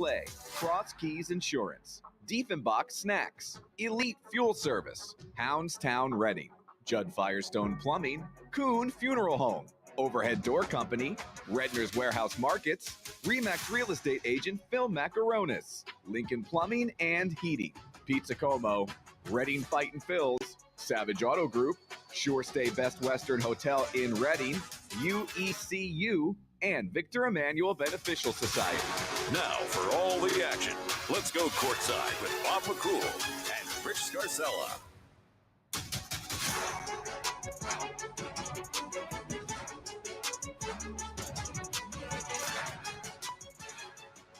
Play, Cross Keys Insurance, Diefenbach Snacks, Elite Fuel Service, Houndstown Reading, Judd Firestone Plumbing, Kuhn Funeral Home, Overhead Door Company, Redner's Warehouse Markets, Remax Real Estate Agent Phil Macaronis, Lincoln Plumbing and Heating, Pizza Como, Reading Fight and Phil's, Savage Auto Group, Sure Stay Best Western Hotel in Reading, WEEU, and Victor Emmanuel Beneficial Society. Now for all the action, let's go courtside with Bob McCool and Rich Scarcella.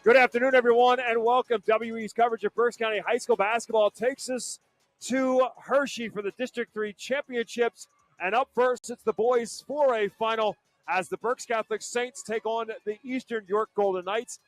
Good afternoon, everyone, and welcome. WE's coverage of Berks County High School basketball takes us to Hershey for the District 3 championships. And up first, it's the boys 4A final as the Berks Catholic Saints take on the Eastern York Golden Knights.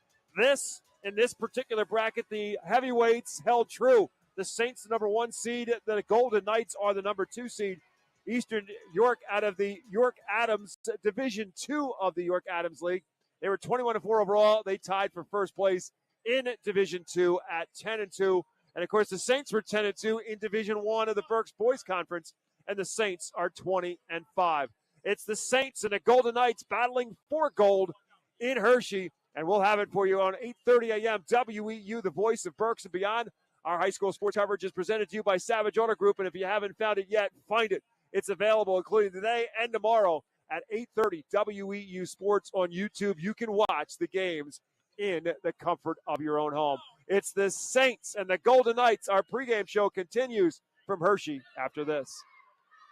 In this particular bracket, the heavyweights held true. The Saints, the number 1 seed. The Golden Knights are the number 2 seed. Eastern York out of the York Adams Division 2 of the York Adams League. They were 21-4 overall. They tied for first place in Division 2 at 10-2. And, of course, the Saints were 10-2 in Division 1 of the Berks Boys Conference, and the Saints are 20-5. It's the Saints and the Golden Knights battling for gold in Hershey, and we'll have it for you on 8:30 a.m. WEU, the voice of Berks and beyond. Our high school sports coverage is presented to you by Savage Auto Group, and if you haven't found it yet, find it. It's available, including today and tomorrow, at 8:30 WEU Sports on YouTube. You can watch the games in the comfort of your own home. It's the Saints and the Golden Knights. Our pregame show continues from Hershey after this.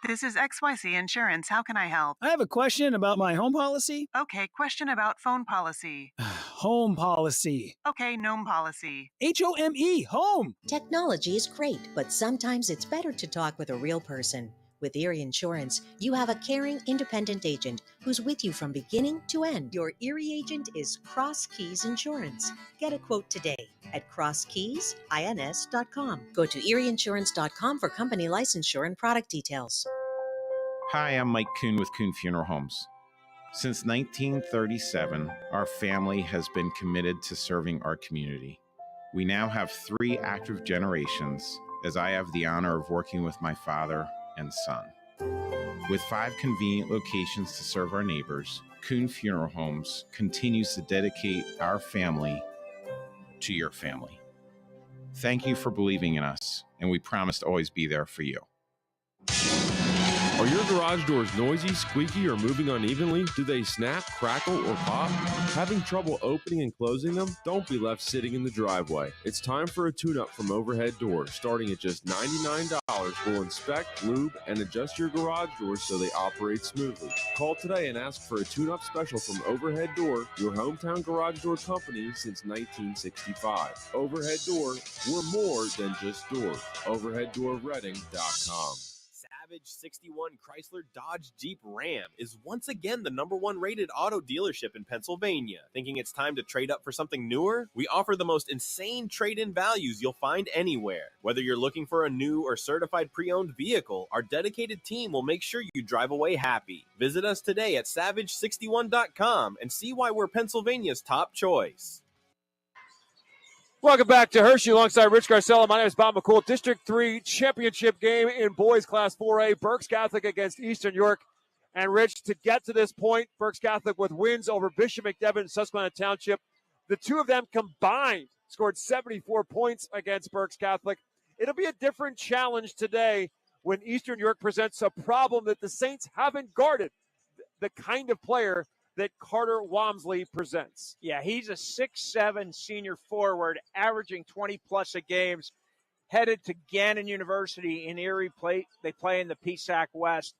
This is XYZ Insurance. How can I help? I have a question about my home policy. Okay, question about phone policy. Home policy. Okay, gnome policy. HOME, home. Technology is great, but sometimes it's better to talk with a real person. With Erie Insurance, you have a caring, independent agent who's with you from beginning to end. Your Erie agent is Cross Keys Insurance. Get a quote today at crosskeysins.com. Go to erieinsurance.com for company licensure and product details. Hi, I'm Mike Kuhn with Kuhn Funeral Homes. Since 1937, our family has been committed to serving our community. We now have 3 active generations, as I have the honor of working with my father and son. With 5 convenient locations to serve our neighbors, Kuhn Funeral Homes continues to dedicate our family to your family. Thank you for believing in us, and we promise to always be there for you. Are your garage doors noisy, squeaky, or moving unevenly? Do they snap, crackle, or pop? Having trouble opening and closing them? Don't be left sitting in the driveway. It's time for a tune-up from Overhead Doors. Starting at just $99, we'll inspect, lube, and adjust your garage doors so they operate smoothly. Call today and ask for a tune-up special from Overhead Door, your hometown garage door company since 1965. Overhead Door, we're more than just doors. OverheadDoorReading.com. Savage 61 Chrysler Dodge Jeep Ram is once again the #1 rated auto dealership in Pennsylvania. Thinking it's time to trade up for something newer? We offer the most insane trade-in values you'll find anywhere. Whether you're looking for a new or certified pre-owned vehicle, our dedicated team will make sure you drive away happy. Visit us today at savage61.com and see why we're Pennsylvania's top choice. Welcome back to Hershey alongside Rich Garcella. My name is Bob McCool. District 3 championship game in boys class 4A. Berks Catholic against Eastern York. And Rich, to get to this point, Berks Catholic with wins over Bishop McDevitt and Susquehanna Township. The two of them combined scored 74 points against Berks Catholic. It'll be a different challenge today when Eastern York presents a problem that the Saints haven't guarded. The kind of player that Carter Wamsley presents. Yeah, he's a 6'7" senior forward, averaging 20-plus a games, headed to Gannon University in Erie. They play in the PSAC West.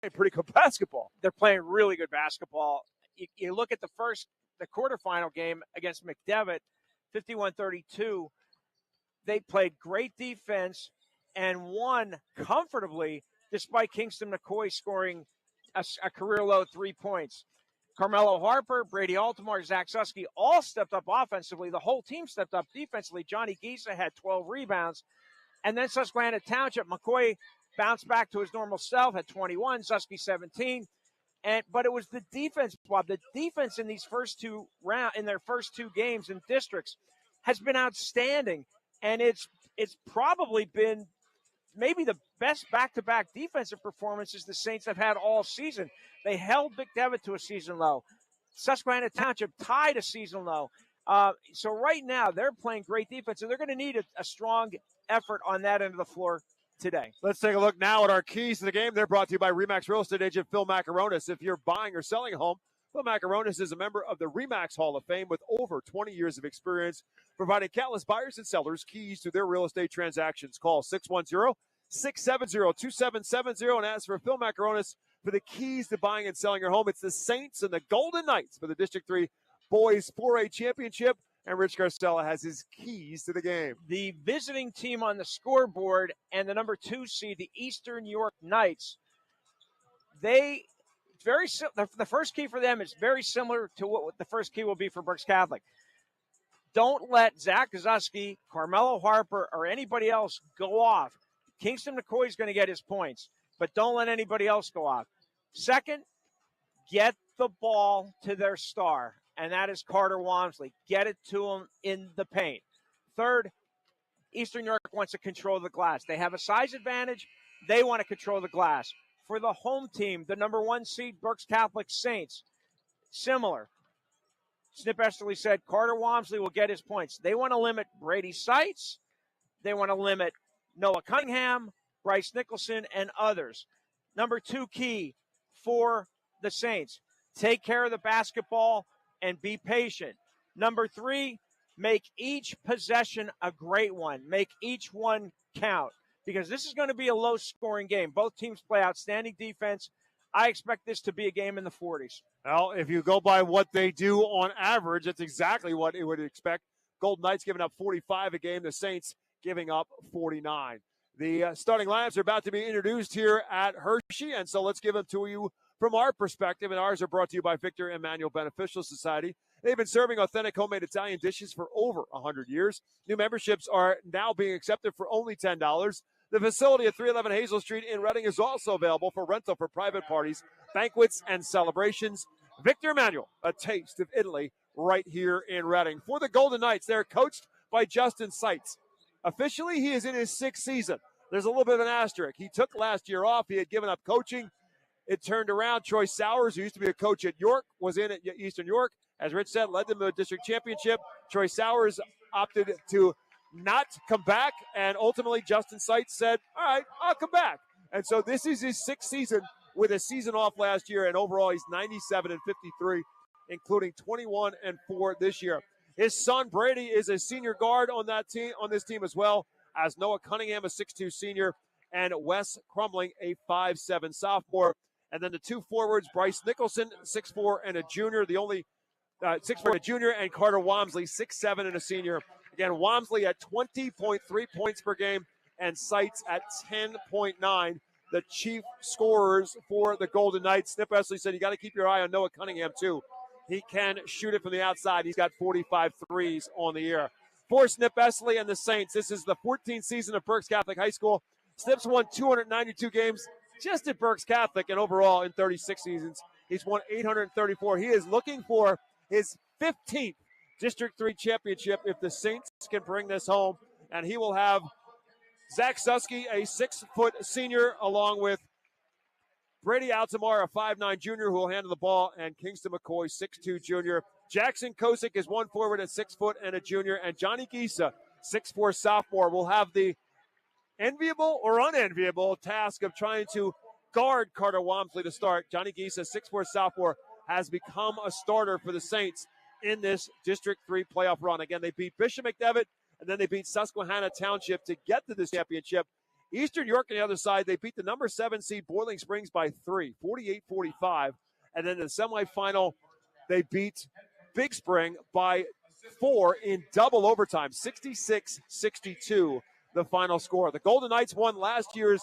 pretty good basketball. They're playing really good basketball. You look at the quarterfinal game against McDevitt, 51-32. They played great defense and won comfortably despite Kingston McCoy scoring a career-low 3 points. Carmelo Harper, Brady Altamar, Zach Susky all stepped up offensively. The whole team stepped up defensively. Johnny Gisa had 12 rebounds. And then Susquehanna Township, McCoy bounced back to his normal self, had 21, Susky 17. But it was the defense, Bob. The defense in these in their first two games in districts has been outstanding. And it's probably been maybe the best back-to-back defensive performances the Saints have had all season. They held McDevitt to a season low. Susquehanna Township tied a season low. So right now they're playing great defense, and they're going to need a strong effort on that end of the floor today. Let's take a look now at our keys to the game. They're brought to you by RE/MAX Real Estate Agent Phil Macaronis. If you're buying or selling a home, Phil Macaronis is a member of the RE/MAX Hall of Fame with over 20 years of experience providing countless buyers and sellers keys to their real estate transactions. Call 610-670-2770 and ask for Phil Macaronis for the keys to buying and selling your home. It's the Saints and the Golden Knights for the District 3 Boys 4A Championship, and Rich Garcella has his keys to the game. The visiting team on the scoreboard and the number 2 seed, the Eastern York Knights, the first key for them is very similar to what the first key will be for Berks Catholic. Don't let Zach Guzusky, Carmelo Harper, or anybody else go off. Kingston McCoy is going to get his points, but don't let anybody else go off. Second, get the ball to their star, and that is Carter Walmsley. Get it to him in the paint. Third, Eastern York wants to control the glass. They have a size advantage. They want to control the glass. For the home team, the number 1 seed, Berks Catholic Saints, similar. Snip Esterly said Carter Walmsley will get his points. They want to limit Brady Seitz. They want to limit Noah Cunningham, Bryce Nicholson, and others. Number 2 key for the Saints, take care of the basketball and be patient. Number 3, make each possession a great one. Make each one count, because this is going to be a low-scoring game. Both teams play outstanding defense. I expect this to be a game in the 40s. Well, if you go by what they do on average, that's exactly what it would expect. Golden Knights giving up 45 a game. The Saints giving up 49. The starting lineups are about to be introduced here at Hershey, and so let's give them to you from our perspective, and ours are brought to you by Victor Emmanuel Beneficial Society. They've been serving authentic homemade Italian dishes for over 100 years. New memberships are now being accepted for only $10. The facility at 311 Hazel Street in Reading is also available for rental for private parties, banquets, and celebrations. Victor Emmanuel, a taste of Italy right here in Reading. For the Golden Knights, they're coached by Justin Seitz. Officially, he is in his 6th season. There's a little bit of an asterisk. He took last year off. He had given up coaching. It turned around. Troy Sowers, who used to be a coach at York, was in at Eastern York. As Rich said, led them to a district championship. Troy Sowers opted to not come back, and ultimately Justin Seitz said, all right, I'll come back. And so this is his 6th season with a season off last year, and overall he's 97-53, including 21-4 this year. His son Brady is a senior guard on this team as well, as Noah Cunningham, a 6'2 senior, and Wes Crumling, a 5'7 sophomore. And then the 2 forwards, Bryce Nicholson, 6'4 and a junior, the only 6'4 and a junior, and Carter Walmsley, 6'7 and a senior. Again, Walmsley at 20.3 points per game and Seitz at 10.9. The chief scorers for the Golden Knights. Snip Esley said you got to keep your eye on Noah Cunningham, too. He can shoot it from the outside. He's got 45 threes on the year. For Snip Esley and the Saints, this is the 14th season of Berks Catholic High School. Snip's won 292 games just at Berks Catholic, and overall in 36 seasons, he's won 834. He is looking for his 15th District 3 championship if the Saints can bring this home, and he will have Zach Susky, a 6-foot senior, along with Brady Altamar, a 5'9 junior who will handle the ball, and Kingston McCoy, 6'2 junior. Jackson Kosick is 1 forward at 6 foot and a junior, and Johnny Gisa, 6'4 sophomore, will have the enviable or unenviable task of trying to guard Carter Walmsley to start. Johnny Gisa, 6'4 sophomore, has become a starter for the Saints in this District 3 playoff run. Again, they beat Bishop McDevitt, and then they beat Susquehanna Township to get to this championship Eastern York on the other side, they beat the number 7 seed Boiling Springs by 3, 48-45. And then in the semifinal, they beat Big Spring by 4 in double overtime, 66-62, the final score. The Golden Knights won last year's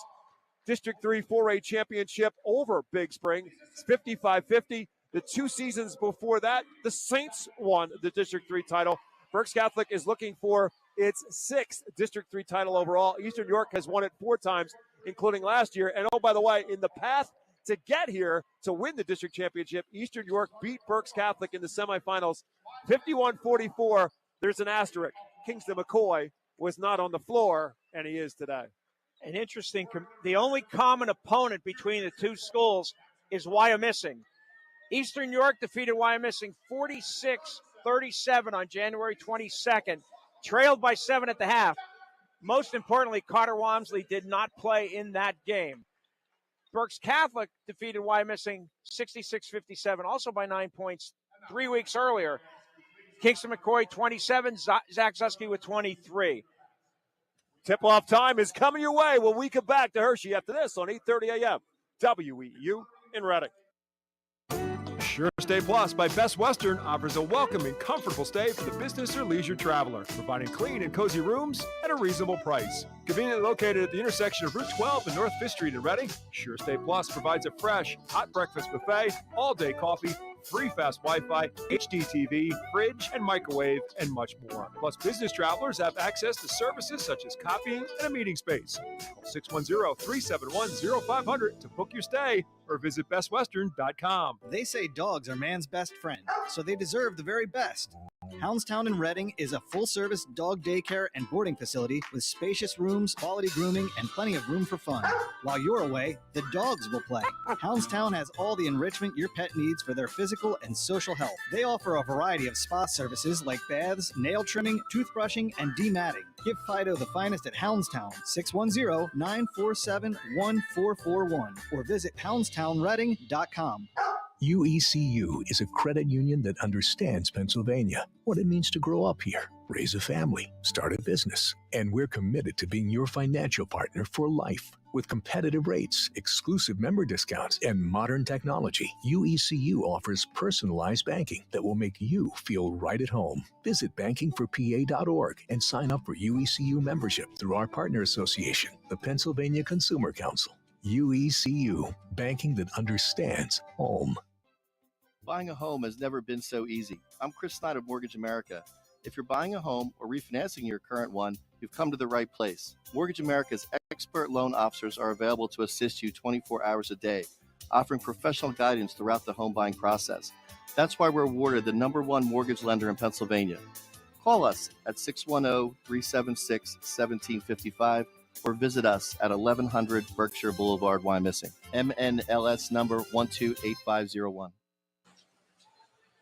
District 3 4A championship over Big Spring. It's 55-50. The 2 seasons before that, the Saints won the District 3 title. Berks Catholic is looking for its 6th District 3 title overall. Eastern York has won it 4 times, including last year. And oh, by the way, in the path to get here to win the district championship, Eastern York beat Berks Catholic in the semifinals 51-44. There's an asterisk. Kingston McCoy was not on the floor, and he is today. An interesting, the only common opponent between the two schools is Wyomissing. Eastern York defeated Wyomissing 46-37 on January 22nd, trailed by 7 at the half. Most importantly, Carter Walmsley did not play in that game. Berks Catholic defeated Wyomissing 66-57, also by 9 points 3 weeks earlier. Kingston McCoy 27, Zach Zusky with 23. Tip-off time is coming your way when we come back to Hershey after this on 8:30 a.m. WEEU in Reading. Sure Stay Plus by Best Western offers a welcome and comfortable stay for the business or leisure traveler, providing clean and cozy rooms at a reasonable price. Conveniently located at the intersection of Route 12 and North 5th Street in Reading, Sure Stay Plus provides a fresh, hot breakfast buffet, all-day coffee, free fast Wi-Fi, HD TV, fridge, and microwave, and much more. Plus, business travelers have access to services such as copying and a meeting space. Call 610-371-0500 to book your stay or visit bestwestern.com. They say dogs are man's best friend, so they deserve the very best. Houndstown in Reading is a full-service dog daycare and boarding facility with spacious rooms, quality grooming, and plenty of room for fun. While you're away, the dogs will play. Houndstown has all the enrichment your pet needs for their physical and social health. They offer a variety of spa services like baths, nail trimming, toothbrushing, and dematting. Give Fido the finest at Houndstown, 610-947-1441, or visit houndstownreading.com. UECU is a credit union that understands Pennsylvania, what it means to grow up here, raise a family, start a business. And we're committed to being your financial partner for life. With competitive rates, exclusive member discounts, and modern technology, UECU offers personalized banking that will make you feel right at home. Visit bankingforpa.org and sign up for UECU membership through our partner association, the Pennsylvania Consumer Council. UECU, banking that understands home. Buying a home has never been so easy. I'm Chris Snyder of Mortgage America. If you're buying a home or refinancing your current one, you've come to the right place. Mortgage America's expert loan officers are available to assist you 24 hours a day, offering professional guidance throughout the home buying process. That's why we're awarded the #1 mortgage lender in Pennsylvania. Call us at 610-376-1755 or visit us at 1100 Berkshire Boulevard, Wyomissing. MNLS number 128501.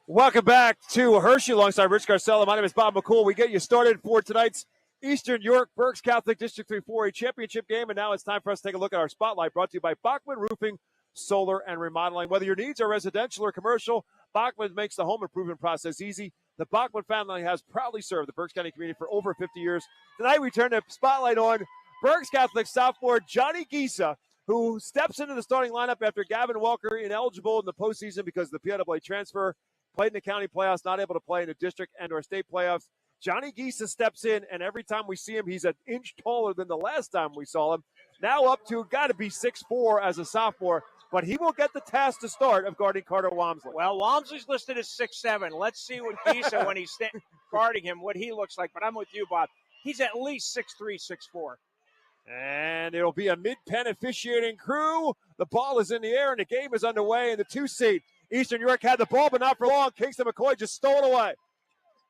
Welcome back to Hershey alongside Rich Garcella. My name is Bob McCool. We get you started for tonight's Eastern York Berks Catholic District 3 4A championship game. And now it's time for us to take a look at our spotlight, brought to you by Bachman Roofing, Solar, and Remodeling. Whether your needs are residential or commercial, Bachman makes the home improvement process easy. The Bachman family has proudly served the Berks County community for over 50 years. Tonight we turn the spotlight on Berks Catholic sophomore Johnny Gisa, who steps into the starting lineup after Gavin Walker, ineligible in the postseason because of the PIAA transfer, played in the county playoffs, not able to play in the district and or state playoffs. Johnny Gisa steps in, and every time we see him, he's an inch taller than the last time we saw him. Now up to got to be 6'4" as a sophomore, but he will get the task to start of guarding Carter Walmsley. Well, Walmsley's listed as 6'7". Let's see what Gisa, when he's guarding him, what he looks like. But I'm with you, Bob. He's at least 6'3", 6'4". And it'll be a mid-pen officiating crew. The ball is in the air, and the game is underway in the 2 seed. Eastern York had the ball, but not for long. Kingston McCoy just stole it away.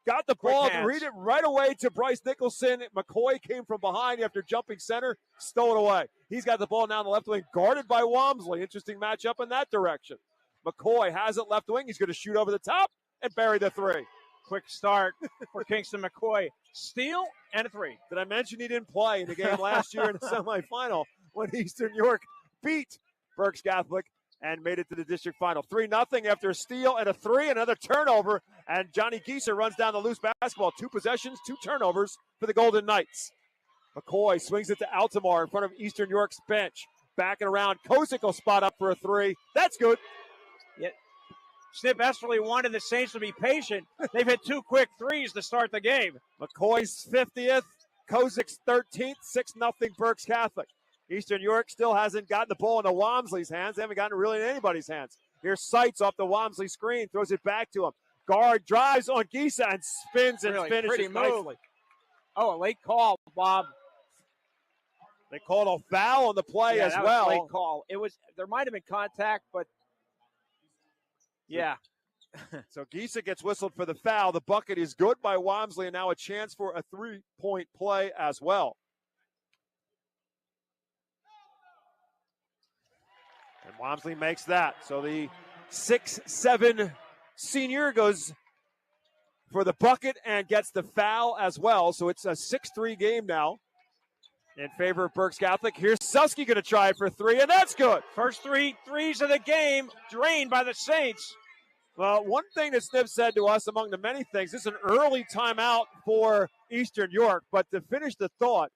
Got the ball, read it right away to Bryce Nicholson. McCoy came from behind after jumping center, stole it away. He's got the ball now in the left wing, guarded by Walmsley. Interesting matchup in that direction. McCoy has it left wing. He's going to shoot over the top and bury the 3. Quick start for Kingston McCoy. Steal and a 3. Did I mention he didn't play in the game last year in the semifinal when Eastern York beat Berks Catholic and made it to the district final? 3-0 after a steal and a 3, another turnover, and Johnny Gieser runs down the loose basketball. 2 possessions, 2 turnovers for the Golden Knights. McCoy swings it to Altamar in front of Eastern York's bench. Backing around. Kozik will spot up for a three. That's good. Yeah. Snip Esterly wanted the Saints to be patient. They've hit 2 quick threes to start the game. McCoy's 50th. Kozik's 13th. 6-0 Berks Catholic. Eastern York still hasn't gotten the ball into Walmsley's hands. They haven't gotten it really in anybody's hands. Here's Seitz off the Walmsley screen. Throws it back to him. Guard drives on Gisa and spins and Really finishes pretty move. nicely. Oh, a late call, Bob. They called a foul on the play as that well. Was a late call. There might have been contact, but yeah. So Gisa gets whistled for the foul. The bucket is good by Walmsley, and now a chance for a 3-point play as well. And Walmsley makes that. So the 6'7" senior goes for the bucket and gets the foul as well. So it's a 6-3 game now in favor of Berks Catholic. Here's Susky going to try it for three, and that's good. First 3 threes of the game drained by the Saints. Well, one thing that Snip said to us, among the many things, this is an early timeout for Eastern York. But to finish the thought,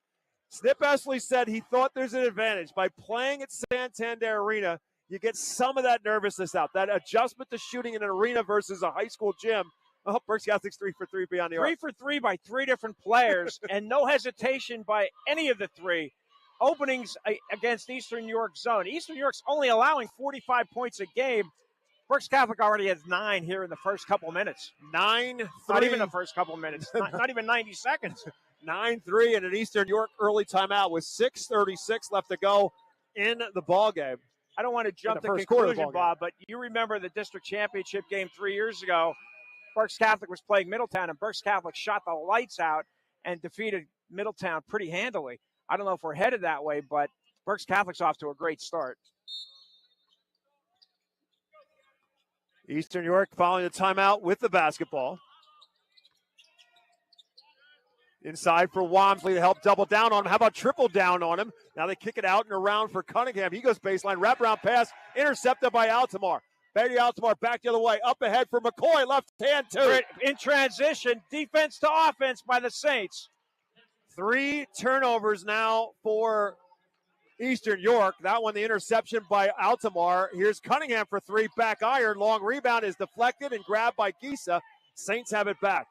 Snip Esterly said he thought there's an advantage. By playing at Santander Arena, you get some of that nervousness out, that adjustment to shooting in an arena versus a high school gym. Oh, Berks Catholic's 3 for 3 beyond the arc. 3 for 3 by 3 different players, and no hesitation by any of the 3. Openings against Eastern York zone. Eastern York's only allowing 45 points a game. Berks Catholic already has 9 here in the first couple minutes. 9-3. Not even the first couple minutes. not even 90 seconds. 9-3 and an Eastern York early timeout with 6:36 left to go in the ball game. I don't want to jump to conclusion, Bob, but you remember the district championship game 3 years ago. Berks Catholic was playing Middletown, and Berks Catholic shot the lights out and defeated Middletown pretty handily. I don't know if we're headed that way, but Berks Catholic's off to a great start. Eastern York following the timeout with the basketball. Inside for Walmsley to help double down on him. How about triple down on him? Now they kick it out and around for Cunningham. He goes baseline, wraparound pass, intercepted by Altamar. Betty Altamar back the other way, up ahead for McCoy, left hand too. In transition, defense to offense by the Saints. 3 turnovers now for Eastern York. That one, the interception by Altamar. Here's Cunningham for 3, back iron. Long rebound is deflected and grabbed by Gisa. Saints have it back.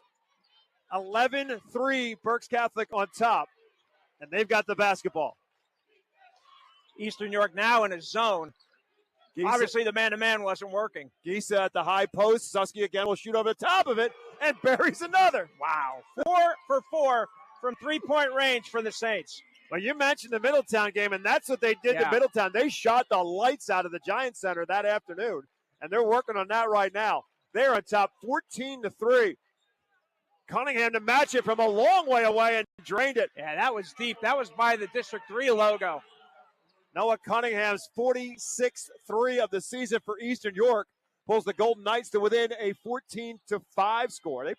11-3, Berks Catholic on top. And they've got the basketball. Eastern York now in a zone. Gisa, obviously, the man-to-man wasn't working. Gisa at the high post. Susky again will shoot over the top of it and buries another. Wow. 4 for 4 from three-point range for the Saints. Well, you mentioned the Middletown game, and that's what they did to Middletown. They shot the lights out of the Giant Center that afternoon, and they're working on that right now. They're on top 14-3. Cunningham to match it from a long way away and drained it. Yeah, that was deep. That was by the District 3 logo. Noah Cunningham's 46th 3 of the season for Eastern York pulls the Golden Knights to within a 14-5 score.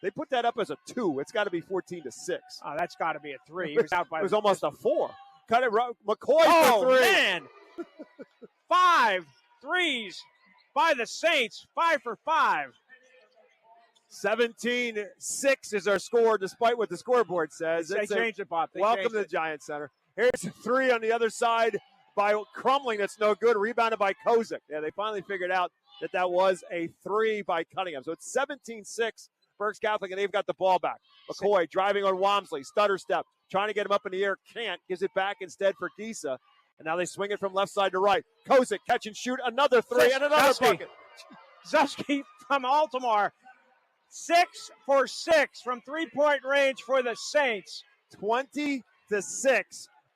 They put that up as a 2. It's got to be 14-6. Oh, that's got to be a 3. He was out by it was almost a 4. Cut it, McCoy for 3. Man. 5 threes by the Saints. 5 for 5. 17-6 is our score, despite what the scoreboard says. They changed it, Bob. Welcome to the Giant Center. Here's a 3 on the other side by Crumling. That's no good. Rebounded by Kozik. Yeah, they finally figured out that was a 3 by Cunningham. So it's 17-6, Berks Catholic, and they've got the ball back. McCoy driving on Walmsley. Stutter step. Trying to get him up in the air. Can't. Gives it back instead for Gisa. And now they swing it from left side to right. Kozik, catch and shoot. Another 3 and another bucket. Zusky from Altamar. 6 for 6 from three-point range for the Saints. 20-6.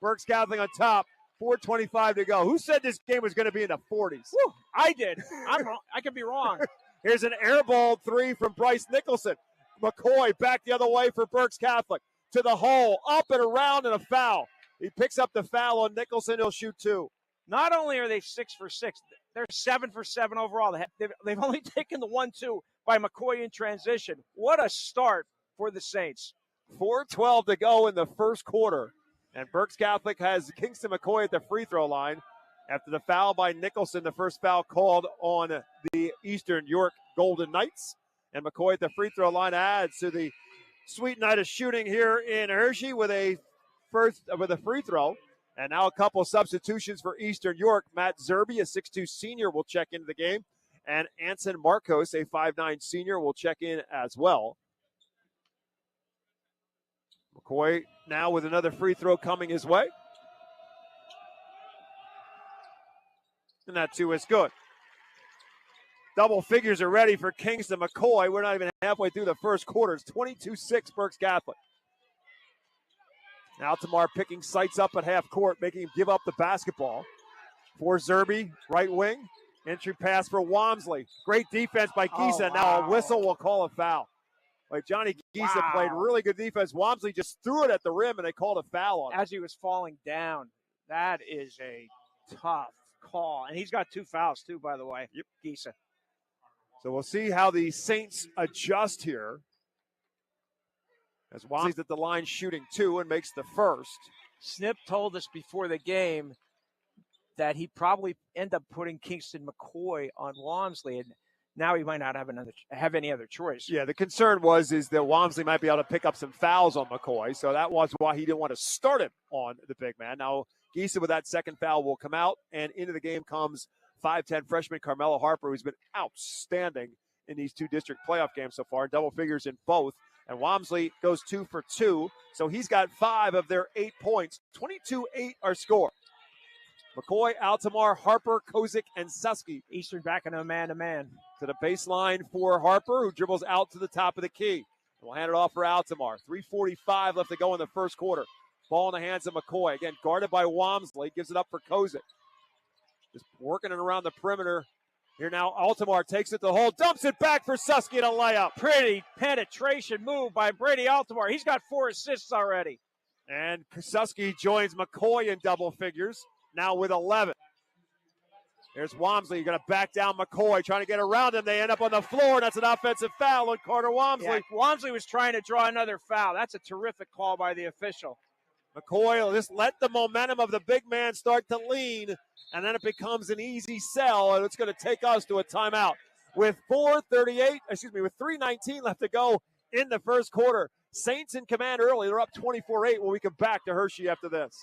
Berks Catholic on top. 4:25 to go. Who said this game was going to be in the 40s? Woo, I did. I'm wrong. I could be wrong. Here's an air ball 3 from Bryce Nicholson. McCoy back the other way for Berks Catholic. To the hole, up and around, and a foul. He picks up the foul on Nicholson. He'll shoot 2. Not only are they 6 for 6, they're 7 for 7 overall. They've only taken the 1-2 by McCoy in transition. What a start for the Saints. 4:12 to go in the first quarter. And Berks Catholic has Kingston McCoy at the free throw line after the foul by Nicholson, the first foul called on the Eastern York Golden Knights. And McCoy at the free throw line adds to the sweet night of shooting here in Hershey with a with a free throw. And now a couple substitutions for Eastern York. Matt Zerby, a 6'2 senior, will check into the game. And Anson Marcos, a 5'9 senior, will check in as well. McCoy now with another free throw coming his way. And that too is good. Double figures are ready for Kingston McCoy. We're not even halfway through the first quarter. It's 22-6 Berks Catholic. Altamar picking sights up at half court, making him give up the basketball. For Zerby, right wing. Entry pass for Walmsley. Great defense by Gisa. Oh, Now wow. a whistle will call a foul. Like Johnny Gisa played really good defense. Walmsley just threw it at the rim, and they called a foul on him. As he was falling down. That is a tough call. And he's got 2 fouls, too, by the way. Yep. Gisa. So we'll see how the Saints adjust here. As Walmsley's at the line shooting 2 and makes the first. Snip told us before the game that he probably end up putting Kingston McCoy on Walmsley, and now he might not have any other choice. Yeah, the concern is that Walmsley might be able to pick up some fouls on McCoy, so that was why he didn't want to start him on the big man. Now, Gisa with that second foul will come out, and into the game comes 5'10 freshman Carmelo Harper, who's been outstanding in these 2 district playoff games so far, double figures in both. And Walmsley goes 2 for 2, so he's got 5 of their 8 points. 22-8 our score. McCoy, Altamar, Harper, Kozik, and Susky. Eastern back in a man-to-man. To the baseline for Harper, who dribbles out to the top of the key. We'll hand it off for Altamar. 3:45 left to go in the first quarter. Ball in the hands of McCoy. Again, guarded by Walmsley. Gives it up for Kozik. Just working it around the perimeter. Here now, Altamar takes it to the hole. Dumps it back for Susky and a layup. Pretty penetration move by Brady Altamar. He's got 4 assists already. And Susky joins McCoy in double figures. Now with 11. There's Walmsley. You're going to back down McCoy, trying to get around him. They end up on the floor, and that's an offensive foul on Carter Walmsley. Yeah, Walmsley was trying to draw another foul. That's a terrific call by the official. McCoy will just let the momentum of the big man start to lean, and then it becomes an easy sell, and it's going to take us to a timeout. With 3:19 left to go in the first quarter. Saints in command early. They're up 24-8 when we come back to Hershey after this.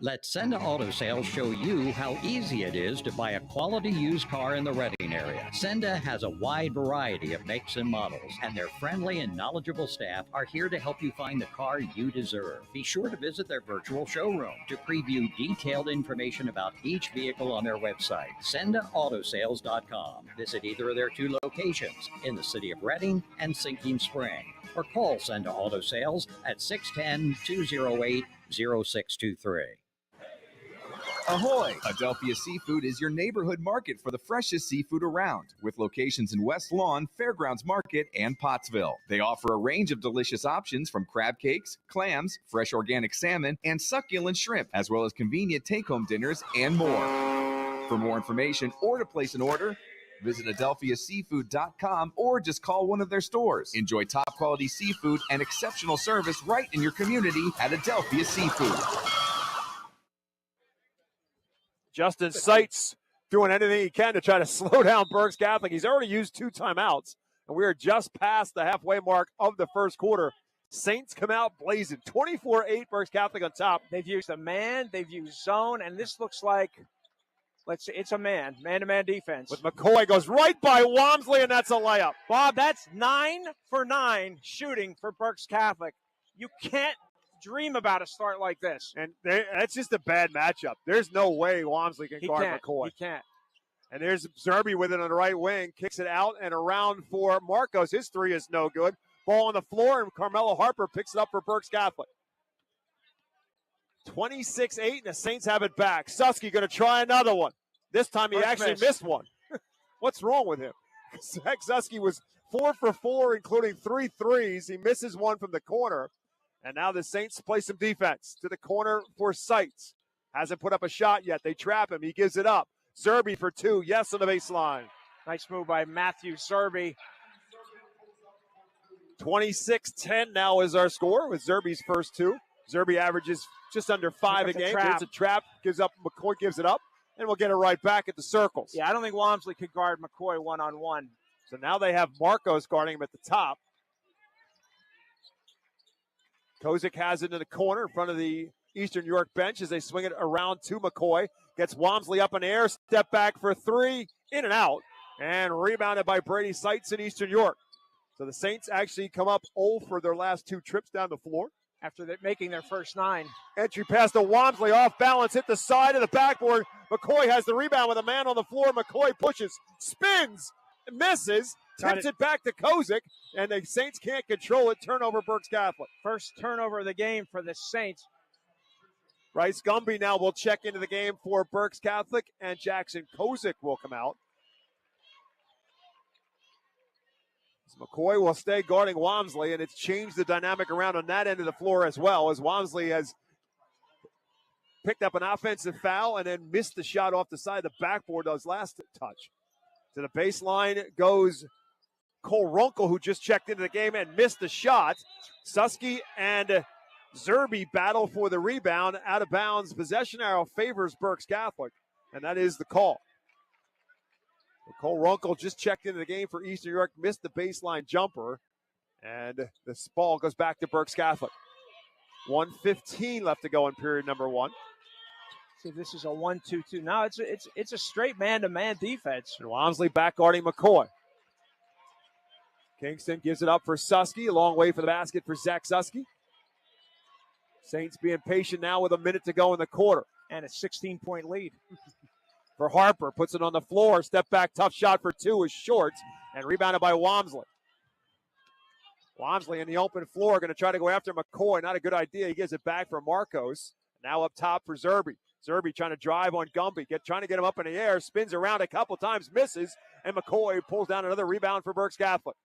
Let Senda Auto Sales show you how easy it is to buy a quality used car in the Reading area. Senda has a wide variety of makes and models, and their friendly and knowledgeable staff are here to help you find the car you deserve. Be sure to visit their virtual showroom to preview detailed information about each vehicle on their website, SendaAutosales.com. Visit either of their 2 locations in the city of Reading and Sinking Spring, or call Senda Auto Sales at 610-208-0623. Ahoy! Adelphia Seafood is your neighborhood market for the freshest seafood around, with locations in West Lawn, Fairgrounds Market, and Pottsville. They offer a range of delicious options from crab cakes, clams, fresh organic salmon, and succulent shrimp, as well as convenient take-home dinners and more. For more information or to place an order, visit AdelphiaSeafood.com or just call one of their stores. Enjoy top-quality seafood and exceptional service right in your community at Adelphia Seafood. Justin Seitz doing anything he can to try to slow down Berks Catholic. He's already used 2 timeouts, and we are just past the halfway mark of the first quarter. Saints come out blazing. 24-8 Berks Catholic on top. They've used a man, they've used zone, and this looks like, let's see, it's a man-to-man defense. With McCoy goes right by Walmsley, and that's a layup. Bob, that's 9 for 9 shooting for Berks Catholic. You can't dream about a start like this. And that's just a bad matchup. There's no way Walmsley can guard McCoy. He can't. And there's Zerby with it on the right wing. Kicks it out and around for Marcos. His 3 is no good. Ball on the floor, and Carmelo Harper picks it up for Berks Catholic. 26-8, and the Saints have it back. Susky going to try another one. This time he actually missed one. What's wrong with him? Zach Susky was 4 for 4, including 3 threes. He misses one from the corner. And now the Saints play some defense to the corner for Seitz. Hasn't put up a shot yet. They trap him. He gives it up. Zerby for 2. Yes, on the baseline. Nice move by Matthew Zerby. 26-10 now is our score with Zerby's first 2. Zerby averages just under 5 a game. It's a trap. Gives up. McCoy gives it up. And we'll get it right back at the circles. Yeah, I don't think Walmsley could guard McCoy one-on-one. So now they have Marcos guarding him at the top. Kozik has it in the corner in front of the Eastern York bench as they swing it around to McCoy. Gets Walmsley up in the air, step back for three, in and out, and rebounded by Brady Seitz in Eastern York. So the Saints actually come up 0 for their last 2 trips down the floor. After making their first 9. Entry pass to Walmsley, off balance, hit the side of the backboard. McCoy has the rebound with a man on the floor. McCoy pushes, spins, misses, tips it back to Kozik, and the Saints can't control it. Turnover, Berks Catholic. First turnover of the game for the Saints. Bryce Gumby now will check into the game for Berks Catholic, and Jackson Kozik will come out. So McCoy will stay guarding Walmsley, and it's changed the dynamic around on that end of the floor as well, as Walmsley has picked up an offensive foul and then missed the shot off the side of the backboard on his last touch. To the baseline goes Cole Runkle, who just checked into the game and missed the shot. Susky and Zerby battle for the rebound. Out of bounds. Possession arrow favors Berks Catholic, and that is the call. Cole Runkle just checked into the game for Eastern York, missed the baseline jumper, and this ball goes back to Berks Catholic. 1:15 left to go in period number 1. See if this is a 1-2-2. Now it's a straight man-to-man defense. And Walmsley back guarding McCoy. Kingston gives it up for Susky. A long way for the basket for Zach Susky. Saints being patient now with a minute to go in the quarter. And a 16-point lead. For Harper, puts it on the floor. Step back, tough shot for 2 is short. And rebounded by Walmsley. Walmsley in the open floor, going to try to go after McCoy. Not a good idea. He gives it back for Marcos. Now up top for Zerby. Zerby trying to drive on Gumby, trying to get him up in the air, spins around a couple times, misses, and McCoy pulls down another rebound for Berks Catholic.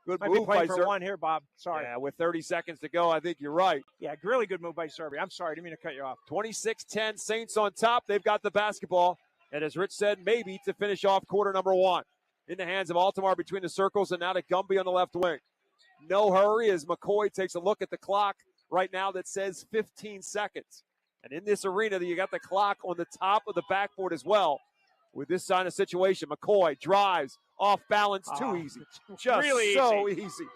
Good Might move be playing by for Zerby. one here, Bob. Sorry. Yeah, with 30 seconds to go, I think you're right. Yeah, really good move by Zerby. I'm sorry, didn't mean to cut you off. 26-10, Saints on top. They've got the basketball, and as Rich said, maybe to finish off quarter number 1. In the hands of Altamar between the circles, and now to Gumby on the left wing. No hurry as McCoy takes a look at the clock right now that says 15 seconds. And in this arena, you got the clock on the top of the backboard as well. With this kind of situation, McCoy drives, off balance, too easy. Just really so easy.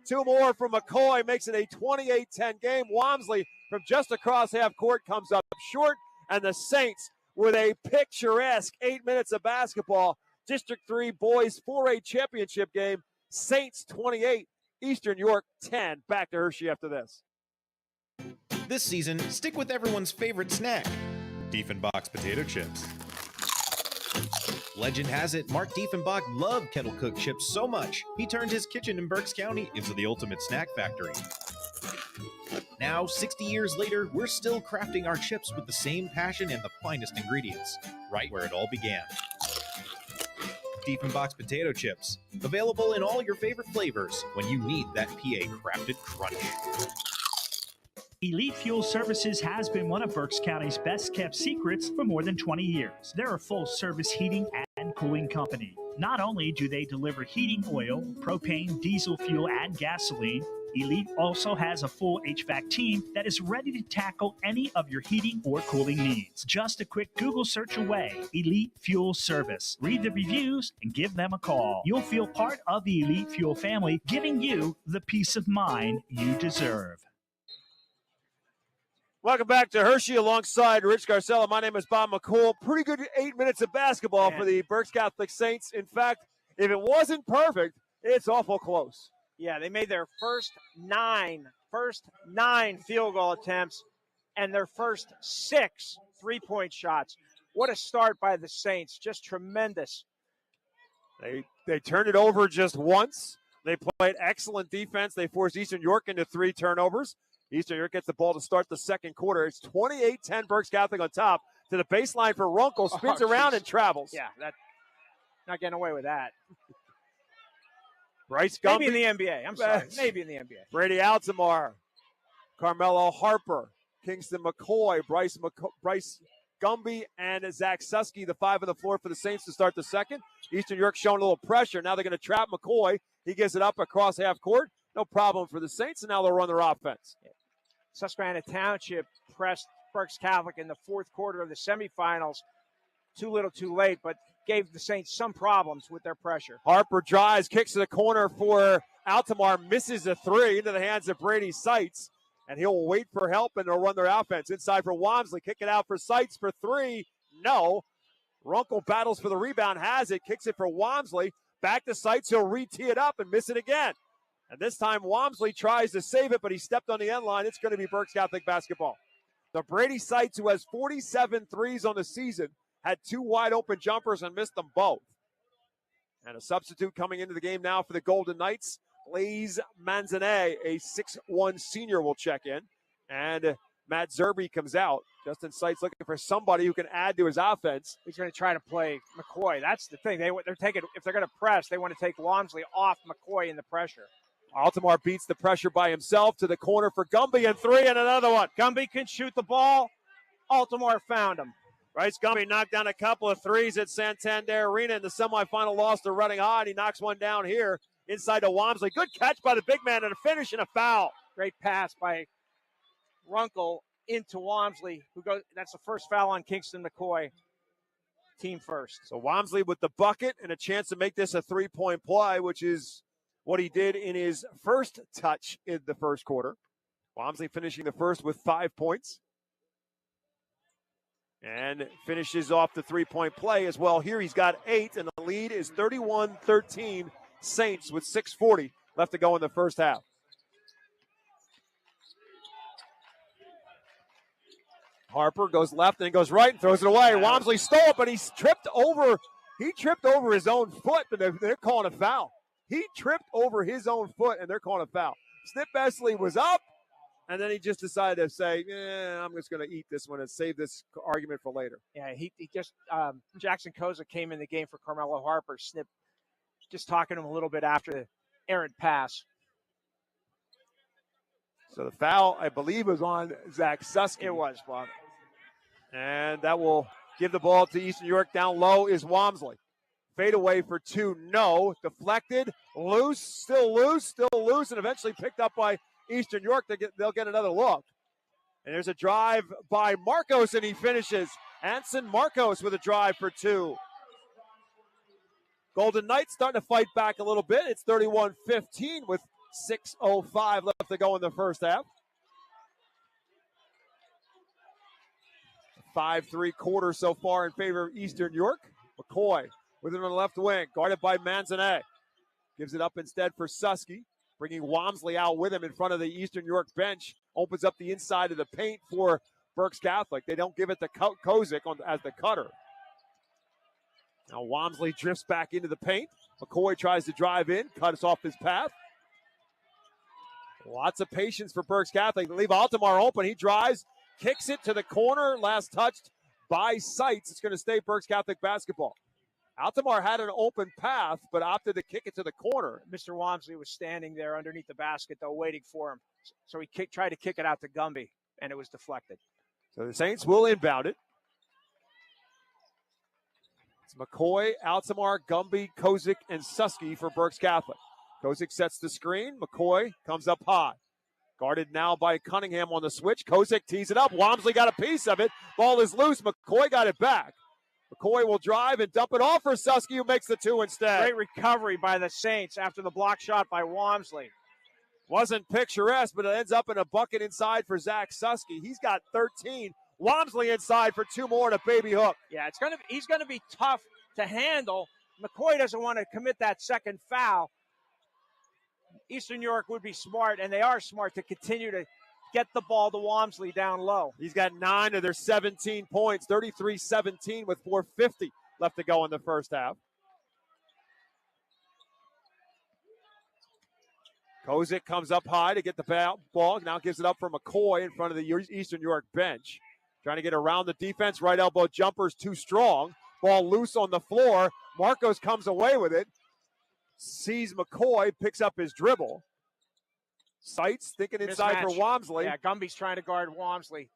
2 more from McCoy makes it a 28-10 game. Walmsley from just across half court comes up short, and the Saints with a picturesque 8 minutes of basketball. District 3 boys 4A championship game. Saints 28, Eastern York 10. Back to Hershey after this. This season, stick with everyone's favorite snack, Diefenbach's potato chips. Legend has it, Mark Diefenbach loved kettle-cooked chips so much, he turned his kitchen in Berks County into the ultimate snack factory. Now, 60 years later, we're still crafting our chips with the same passion and the finest ingredients, right where it all began. Diefenbach's potato chips, available in all your favorite flavors when you need that PA-crafted crunch. Elite Fuel Services has been one of Berks County's best-kept secrets for more than 20 years. They're a full-service heating and cooling company. Not only do they deliver heating oil, propane, diesel fuel, and gasoline, Elite also has a full HVAC team that is ready to tackle any of your heating or cooling needs. Just a quick Google search away, Elite Fuel Service. Read the reviews and give them a call. You'll feel part of the Elite Fuel family, giving you the peace of mind you deserve. Welcome back to Hershey alongside Rich Garcella. My name is Bob McCool. Pretty good 8 minutes of basketball for the Berks Catholic Saints. In fact, if it wasn't perfect, it's awful close. Yeah, they made their first nine field goal attempts and their first 6 3-point shots. What a start by the Saints. Just tremendous. They turned it over just once. They played excellent defense. They forced Eastern York into 3 turnovers. Eastern York gets the ball to start the second quarter. It's 28-10 Berks Catholic on top. To the baseline for Runkle. Spins around and travels. Yeah, that not getting away with that. Bryce Gumby. Maybe in the NBA. I'm sorry. Maybe in the NBA. Brady Altamar. Carmelo Harper. Kingston McCoy. Bryce Gumby and Zach Susky, the 5 on the floor for the Saints to start the second. Eastern York showing a little pressure. Now they're going to trap McCoy. He gives it up across half court. No problem for the Saints, and now they'll run their offense. Susquehanna Township pressed Berks Catholic in the fourth quarter of the semifinals. Too little, too late, but gave the Saints some problems with their pressure. Harper drives, kicks to the corner for Altamar, misses a 3 into the hands of Brady Seitz. and he'll wait for help, and they'll run their offense. Inside for Walmsley, kick it out for Seitz for three. No. Runkle battles for the rebound, has it, kicks it for Walmsley. Back to Seitz, he'll re-tee it up and miss it again. And this time Walmsley tries to save it, but he stepped on the end line. It's going to be Berks Catholic basketball. The Brady Seitz, who has 47 threes on the season, had two wide open jumpers and missed them both. And a substitute coming into the game now for the Golden Knights. Blaise Manzanet, a 6'1 senior, will check in. And Matt Zerbe comes out. Justin Seitz looking for somebody who can add to his offense. He's going to try to play McCoy. That's the thing. They're taking, if they're going to press, they want to take Walmsley off McCoy in the pressure. Altamar beats the pressure by himself to the corner for Gumby, and three, and another one. Gumby can shoot the ball. Altamar found him. Bryce Gumby knocked down a couple of threes at Santander Arena in the semifinal loss to Reading High, and he knocks one down here inside to Walmsley. Good catch by the big man, and a finish and a foul. Great pass by Runkle into Walmsley, who goes. That's the first foul on Kingston McCoy. Team first. So Walmsley with the bucket and a chance to make this a three-point play, which is what he did in his first touch in the first quarter. Walmsley finishing the first with 5 points. And finishes off the three-point play as well. Here he's got 8, and the lead is 31-13 Saints with 6:40 left to go in the first half. Harper goes left and goes right and throws it away. Walmsley stole it, but he tripped over his own foot, and they're calling a foul. He tripped over his own foot, and they're calling a foul. Snip Besley was up, and then he just decided to say, I'm just going to eat this one and save this argument for later. Yeah, he just Jackson Koza came in the game for Carmelo Harper. Snip just talking to him a little bit after the errant pass. So the foul, I believe, was on Zach Susky. It was, Bob. And that will give the ball to Eastern York. Down low is Walmsley. Fade away for two, no. Deflected, loose, and eventually picked up by Eastern York. They'll get another look. And there's a drive by Marcos, and he finishes. Anson Marcos with a drive for two. Golden Knights starting to fight back a little bit. It's 31-15 with 6:05 left to go in the first half. 5-3 quarter so far in favor of Eastern York. McCoy with him on the left wing, guarded by Manzanet. Gives it up instead for Susky, bringing Walmsley out with him in front of the Eastern York bench. Opens up the inside of the paint for Berks Catholic. They don't give it to Kozik as the cutter. Now Walmsley drifts back into the paint. McCoy tries to drive in, cuts off his path. Lots of patience for Berks Catholic. They leave Altamar open. He drives, kicks it to the corner. Last touched by Seitz. It's going to stay Berks Catholic basketball. Altamar had an open path, but opted to kick it to the corner. Mr. Walmsley was standing there underneath the basket, though, waiting for him. So he tried to kick it out to Gumby, and it was deflected. So the Saints will inbound it. It's McCoy, Altamar, Gumby, Kozik, and Susky for Berks Catholic. Kozik sets the screen. McCoy comes up high. Guarded now by Cunningham on the switch. Kozik tees it up. Walmsley got a piece of it. Ball is loose. McCoy got it back. McCoy will drive and dump it off for Susky, who makes the two instead. Great recovery by the Saints after the block shot by Walmsley. Wasn't picturesque, but it ends up in a bucket inside for Zach Susky. He's got 13. Walmsley inside for two more and a baby hook. Yeah, he's going to be tough to handle. McCoy doesn't want to commit that second foul. Eastern York would be smart, and they are smart, to continue to get the ball to Walmsley down low. He's got 9 of their 17 points, 33-17 with 4:50 left to go in the first half. Kozik comes up high to get the ball. Now gives it up for McCoy in front of the Eastern York bench. Trying to get around the defense. Right elbow jumper's too strong. Ball loose on the floor. Marcos comes away with it. Sees McCoy, picks up his dribble. Seitz thinking inside for Walmsley. Yeah, Gumby's trying to guard Walmsley.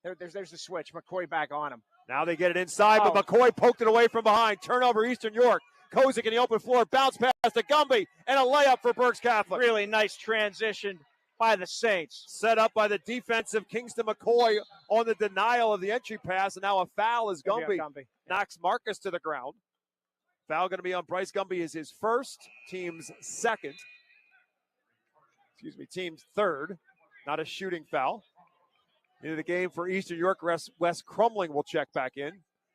There's the switch. McCoy back on him. Now they get it inside, but McCoy poked it away from behind. Turnover Eastern York. Kozik in the open floor. Bounce pass to Gumby. And a layup for Berks Catholic. Really nice transition by the Saints. Set up by the defensive Kingston McCoy on the denial of the entry pass. And now a foul as Gumby knocks Marcus to the ground. Foul going to be on Bryce Gumby, is his first, team's second. Team's third. Not a shooting foul. Into the game for Eastern York, Wes Crumling will check back in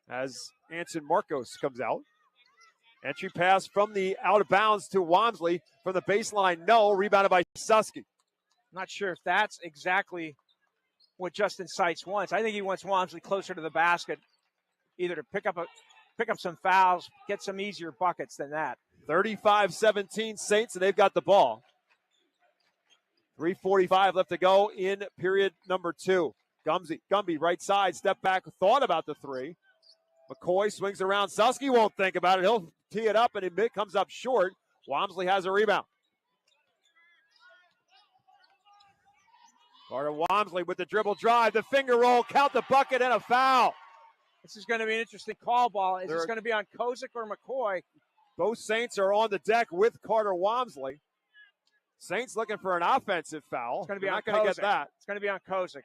as Anson Marcos comes out. Entry pass from the out of bounds to Walmsley from the baseline. No, rebounded by Susky. Not sure if that's exactly what Justin Seitz wants. I think he wants Walmsley closer to the basket, either to pick up some fouls, get some easier buckets than that. 35-17 Saints, and they've got the ball. 3:45 left to go in period number 2. Gumby, right side, step back, thought about the three. McCoy swings around. Susky won't think about it. He'll tee it up, and it comes up short. Walmsley has a rebound. Carter Walmsley with the dribble drive, the finger roll, count the bucket, and a foul. This is going to be an interesting call ball. Is this going to be on Kozik or McCoy? Both Saints are on the deck with Carter Walmsley. Saints looking for an offensive foul. It's going to be not going to get that. It's going to be on Kozik.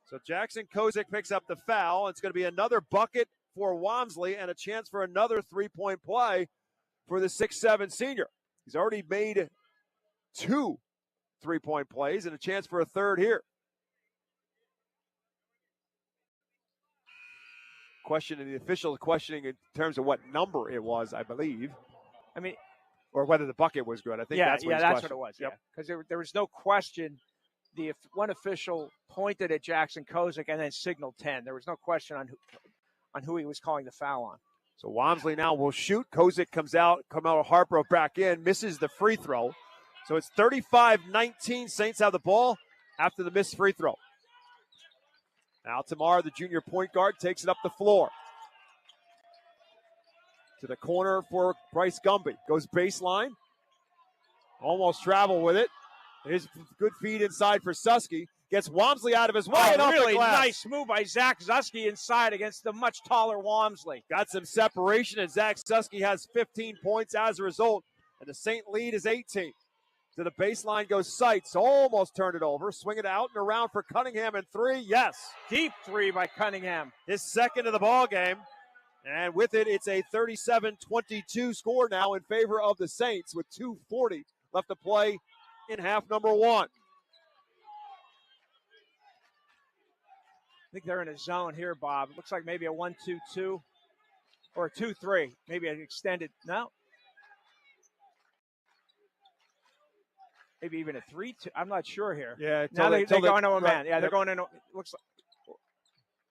So Jackson Kozik picks up the foul. It's going to be another bucket for Walmsley and a chance for another three-point play for the 6'7" senior. He's already made 2 three-point plays and a chance for a third here. The official questioning in terms of what number it was, I believe. I mean, or whether the bucket was good. I think that's what what it was. Yep. Because there was no question. The one official pointed at Jackson Kozik and then signaled 10. There was no question on who he was calling the foul on. So Walmsley now will shoot. Kozik comes out. Harper back in, misses the free throw. So it's 35-19. Saints have the ball after the missed free throw. Now Tamar, the junior point guard, takes it up the floor. To the corner for Bryce Gumby. Goes baseline. Almost travel with it. His good feed inside for Susky. Gets Walmsley out of his way. Really nice move by Zach Susky inside against the much taller Walmsley. Got some separation, and Zach Susky has 15 points as a result. And the Saint lead is 18. To the baseline goes Seitz. Almost turned it over. Swing it out and around for Cunningham and 3. Yes. Deep 3 by Cunningham. His second of the ball game. And with it, it's a 37-22 score now in favor of the Saints with 2:40 left to play in half number 1. I think they're in a zone here, Bob. It looks like maybe a 1-2-2 or a 2-3. Maybe an extended. No. Maybe even a 3-2. I'm not sure here. Yeah. Now they're going to a man. Yeah, they're going in. Looks like.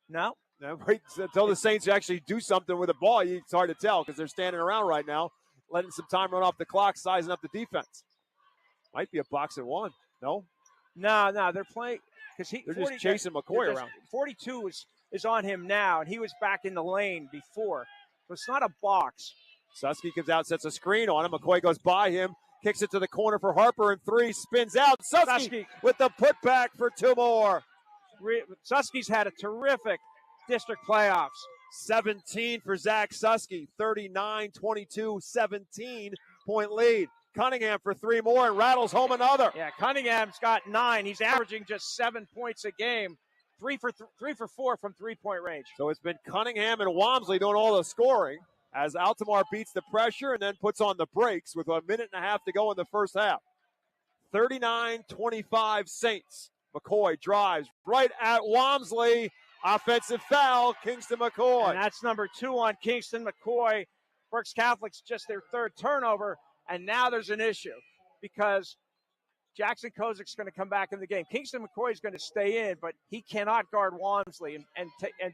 No. No, wait until the Saints actually do something with the ball. It's hard to tell because they're standing around right now, letting some time run off the clock, sizing up the defense. Might be a box and 1. No? No. They're playing because they're just chasing McCoy around. 42 is on him now, and he was back in the lane before. So it's not a box. Susky comes out, sets a screen on him. McCoy goes by him, kicks it to the corner for Harper, and 3 spins out. Susky with the putback for 2 more. Susky's had a terrific district playoffs. 17 for Zach Susky. 39-22, 17-point lead. Cunningham for 3 more and rattles home another. Yeah, Cunningham's got 9. He's averaging just 7 points a game. 3 for 4 from 3-point range. So it's been Cunningham and Walmsley doing all the scoring as Altamar beats the pressure and then puts on the brakes with 1.5 minutes to go in the first half. 39-25 Saints. McCoy drives right at Walmsley. Offensive foul, Kingston McCoy. And that's number 2 on Kingston McCoy. Berks Catholic's just their 3rd turnover, and now there's an issue because Jackson Kozik's going to come back in the game. Kingston McCoy is going to stay in, but he cannot guard Walmsley and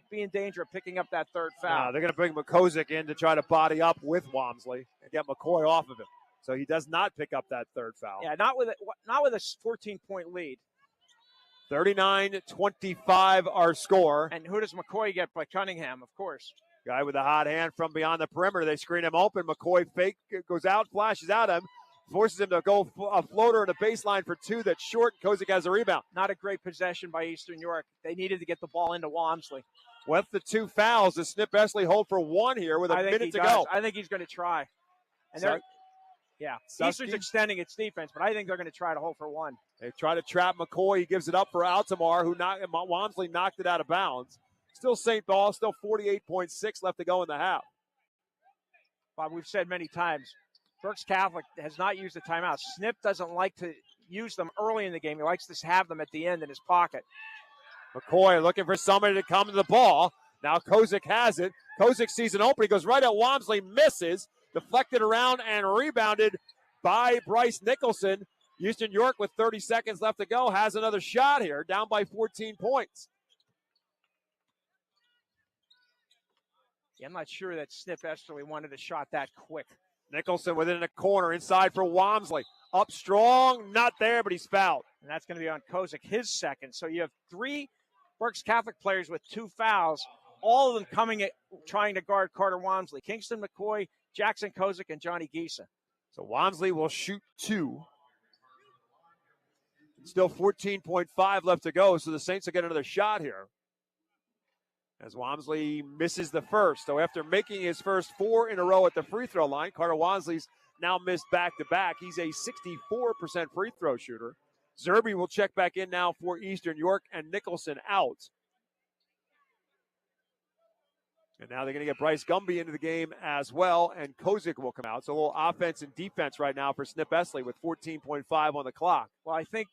be in danger of picking up that 3rd foul. No, they're going to bring McCozik in to try to body up with Walmsley and get McCoy off of him. So he does not pick up that 3rd foul. Yeah, not with a 14-point lead. 39-25 our score. And who does McCoy get by Cunningham, of course? Guy with a hot hand from beyond the perimeter. They screen him open. McCoy fake goes out, flashes at him, forces him to go a floater in the baseline for 2 that's short. Kozik has a rebound. Not a great possession by Eastern York. They needed to get the ball into Walmsley. With the 2 fouls, does Snip Esley hold for 1 here with a minute to go? I think he's going to try. And Eastern's extending its defense, but I think they're going to try to hold for 1. They try to trap McCoy. He gives it up for Altamar, Walmsley knocked it out of bounds. Still St. Paul, still 48.6 left to go in the half. Bob, we've said many times, Berks Catholic has not used a timeout. Snip doesn't like to use them early in the game. He likes to have them at the end in his pocket. McCoy looking for somebody to come to the ball. Now Kozik has it. Kozik sees an opening, goes right at Walmsley, misses, deflected around and rebounded by Bryce Nicholson. Eastern York with 30 seconds left to go has another shot here, down by 14 points. Yeah, I'm not sure that Snip Esterly wanted a shot that quick. Nicholson within the corner, inside for Walmsley. Up strong, not there, but he's fouled. And that's going to be on Kozik, his second. So you have 3 Berks Catholic players with 2 fouls, all of them coming at trying to guard Carter Walmsley. Kingston McCoy, Jackson Kozik, and Johnny Giesa. So Walmsley will shoot 2. Still 14.5 left to go, so the Saints will get another shot here. As Walmsley misses the first. So after making his first 4 in a row at the free throw line, Carter Walmsley's now missed back-to-back. He's a 64% free throw shooter. Zerby will check back in now for Eastern York, and Nicholson out. And now they're going to get Bryce Gumby into the game as well, and Kozik will come out. So a little offense and defense right now for Snip Esterly with 14.5 on the clock. Well, I think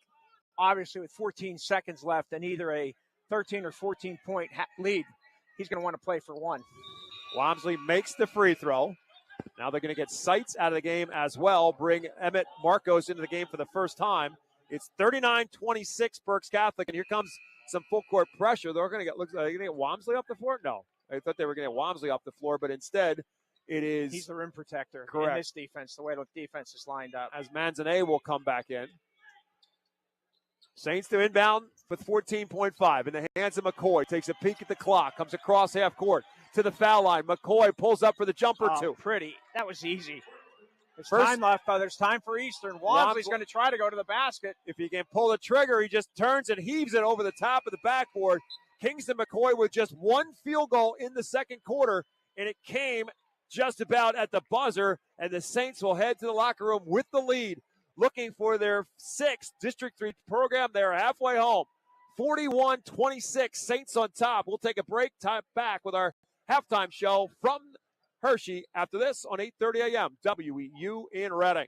obviously with 14 seconds left and either a 13 or 14-point lead, he's going to want to play for 1. Walmsley makes the free throw. Now they're going to get Seitz out of the game as well, bring Emmett Marcos into the game for the first time. It's 39-26 Berks Catholic, and here comes some full court pressure. They're going to get, looks like they're going to get Walmsley off the floor? No. I thought they were going to get Walmsley off the floor, but instead it is... He's the rim protector correct. In this defense, the way the defense is lined up. As Manzanet will come back in. Saints to inbound with 14.5 in the hands of McCoy. Takes a peek at the clock, comes across half court to the foul line. McCoy pulls up for the jumper two. Pretty. That was easy. There's time left. There's time for Eastern. Walmsley's going to try to go to the basket. If he can pull the trigger, he just turns and heaves it over the top of the backboard. Kingston McCoy with just 1 field goal in the second quarter, and it came just about at the buzzer, and the Saints will head to the locker room with the lead, looking for their 6th District 3 program. They're halfway home. 41-26, Saints on top. We'll take a break, time back with our halftime show from Hershey after this on 8:30 a.m. WEEU in Reading.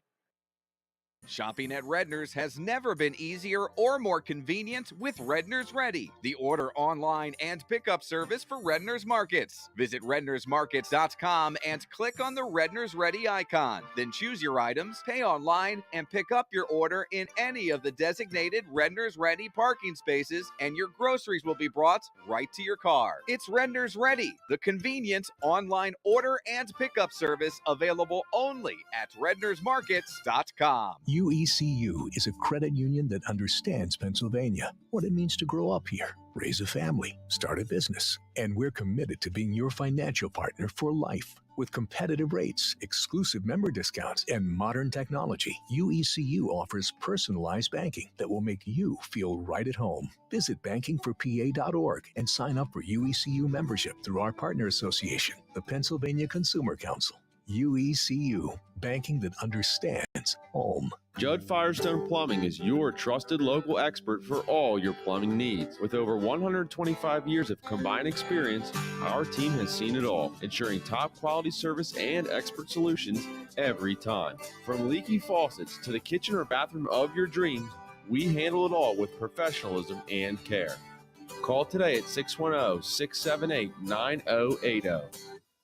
Shopping at Redner's has never been easier or more convenient with Redner's Ready, the order online and pickup service for Redner's Markets. Visit rednersmarkets.com and click on the Redner's Ready icon. Then choose your items, pay online, and pick up your order in any of the designated Redner's Ready parking spaces, and your groceries will be brought right to your car. It's Redner's Ready, the convenient online order and pickup service available only at rednersmarkets.com. WEEU is a credit union that understands Pennsylvania, what it means to grow up here, raise a family, start a business. And we're committed to being your financial partner for life. With competitive rates, exclusive member discounts, and modern technology, WEEU offers personalized banking that will make you feel right at home. Visit bankingforpa.org and sign up for WEEU membership through our partner association, the Pennsylvania Consumer Council. WEEU, banking that understands home. Judd Firestone Plumbing is your trusted local expert for all your plumbing needs. With over 125 years of combined experience, our team has seen it all, ensuring top quality service and expert solutions every time. From leaky faucets to the kitchen or bathroom of your dreams, we handle it all with professionalism and care. Call today at 610-678-9080.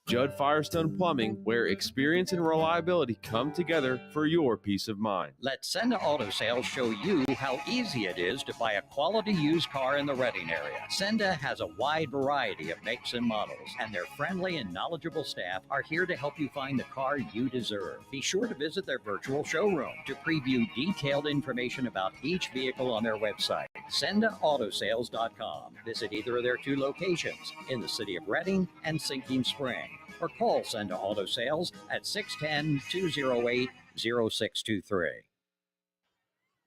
Judd Firestone Plumbing, where experience and reliability come together for your peace of mind. Let Senda Auto Sales show you how easy it is to buy a quality used car in the Reading area. Senda has a wide variety of makes and models, and their friendly and knowledgeable staff are here to help you find the car you deserve. Be sure to visit their virtual showroom to preview detailed information about each vehicle on their website, SendaAutosales.com. Visit either of their 2 locations in the city of Reading and Sinking Spring, or call Senda Auto Sales at 610-208-0623.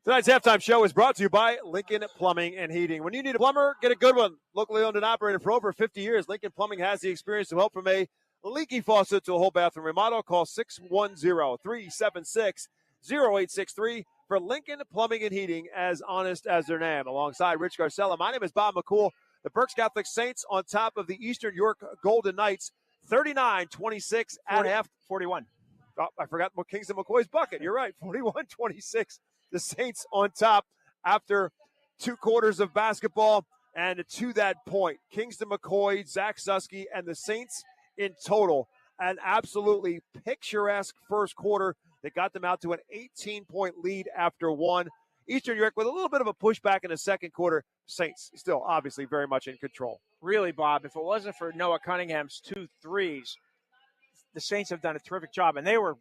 Tonight's halftime show is brought to you by Lincoln Plumbing and Heating. When you need a plumber, get a good one. Locally owned and operated for over 50 years, Lincoln Plumbing has the experience to help from a leaky faucet to a whole bathroom remodel. Call 610-376-0863 for Lincoln Plumbing and Heating, as honest as their name. Alongside Rich Garcella, my name is Bob McCool. The Berks Catholic Saints on top of the Eastern York Golden Knights, 39-26 at half. 41. Oh, I forgot Kingston McCoy's bucket. You're right, 41-26 the Saints on top after 2 quarters of basketball. And to that point, Kingston McCoy, Zach Zusky, and the Saints in total, an absolutely picturesque first quarter that got them out to an 18-point lead after 1. Eastern York with a little bit of a pushback in the second quarter. Saints still obviously very much in control. Really, Bob, if it wasn't for Noah Cunningham's 2 threes, the Saints have done a terrific job, and they were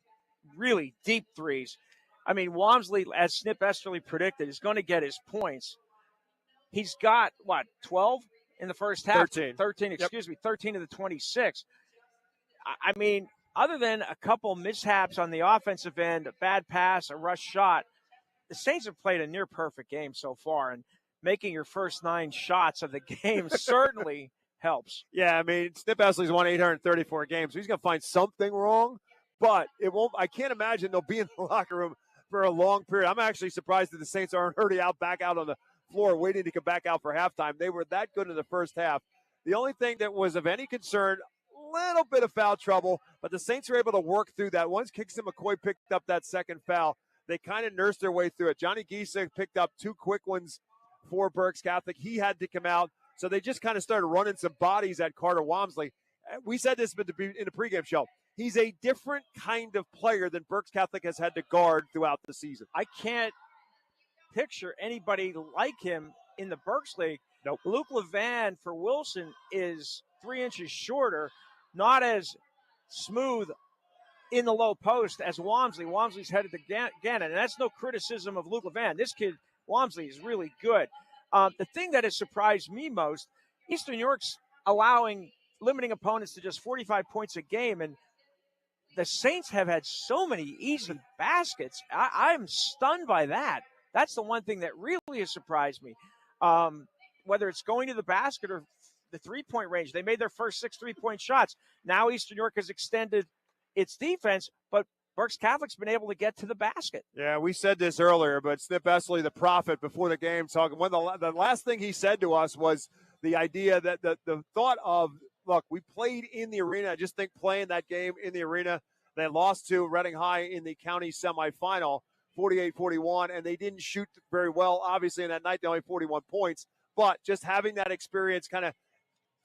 really deep threes. I mean, Walmsley, as Snip Esterly predicted, is going to get his points. He's got, 12 in the first half? 13, excuse me, 13 of the 26. I mean, other than a couple mishaps on the offensive end, a bad pass, a rush shot, the Saints have played a near-perfect game so far, and making your first 9 shots of the game certainly helps. Yeah, I mean, Snip Esterly's won 834 games, so he's going to find something wrong, but it won't. I can't imagine they'll be in the locker room for a long period. I'm actually surprised that the Saints aren't already back out on the floor waiting to come back out for halftime. They were that good in the first half. The only thing that was of any concern, a little bit of foul trouble, but the Saints were able to work through that. Once Kingston McCoy picked up that second foul, they kind of nursed their way through it. Johnny Giesa picked up 2 quick ones for Berks Catholic. He had to come out, so they just kind of started running some bodies at Carter Walmsley. We said this in the pregame show. He's a different kind of player than Berks Catholic has had to guard throughout the season. I can't picture anybody like him in the Berks League. Nope. Luke Levan for Wilson is 3 inches shorter, not as smooth in the low post as Walmsley. Walmsley's headed to Gannon, and that's no criticism of Luke Levan. This kid, Walmsley, is really good. The thing that has surprised me most, Eastern York's limiting opponents to just 45 points a game, and the Saints have had so many easy baskets. I'm stunned by that. That's the one thing that really has surprised me. Whether it's going to the basket or the three-point range, they made their first 6 3-point shots. Now Eastern York has extended its defense, but Berks Catholic's been able to get to the basket. Yeah, we said this earlier, but Snip Esterly, the prophet, before the game, talking. The last thing he said to us was the idea that the thought of, look, we played in the arena. I just think playing that game in the arena, they lost to Reading High in the county semifinal, 48-41, and they didn't shoot very well. Obviously, in that night, they only 41 points. But just having that experience kind of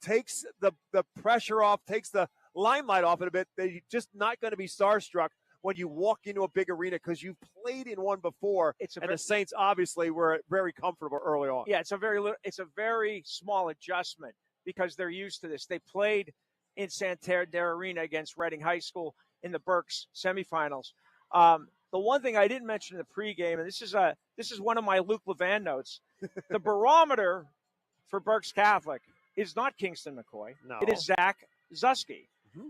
takes the pressure off, takes the limelight off it a bit. They're just not going to be starstruck when you walk into a big arena because you've played in one before. The Saints obviously were very comfortable early on. Yeah, it's a very small adjustment because they're used to this. They played in Santander Arena against Reading High School in the Berks semifinals. The one thing I didn't mention in the pregame, and this is one of my Luke Levan notes, the barometer for Berks Catholic is not Kingston McCoy. No. It is Zach Zusky. Mm-hmm.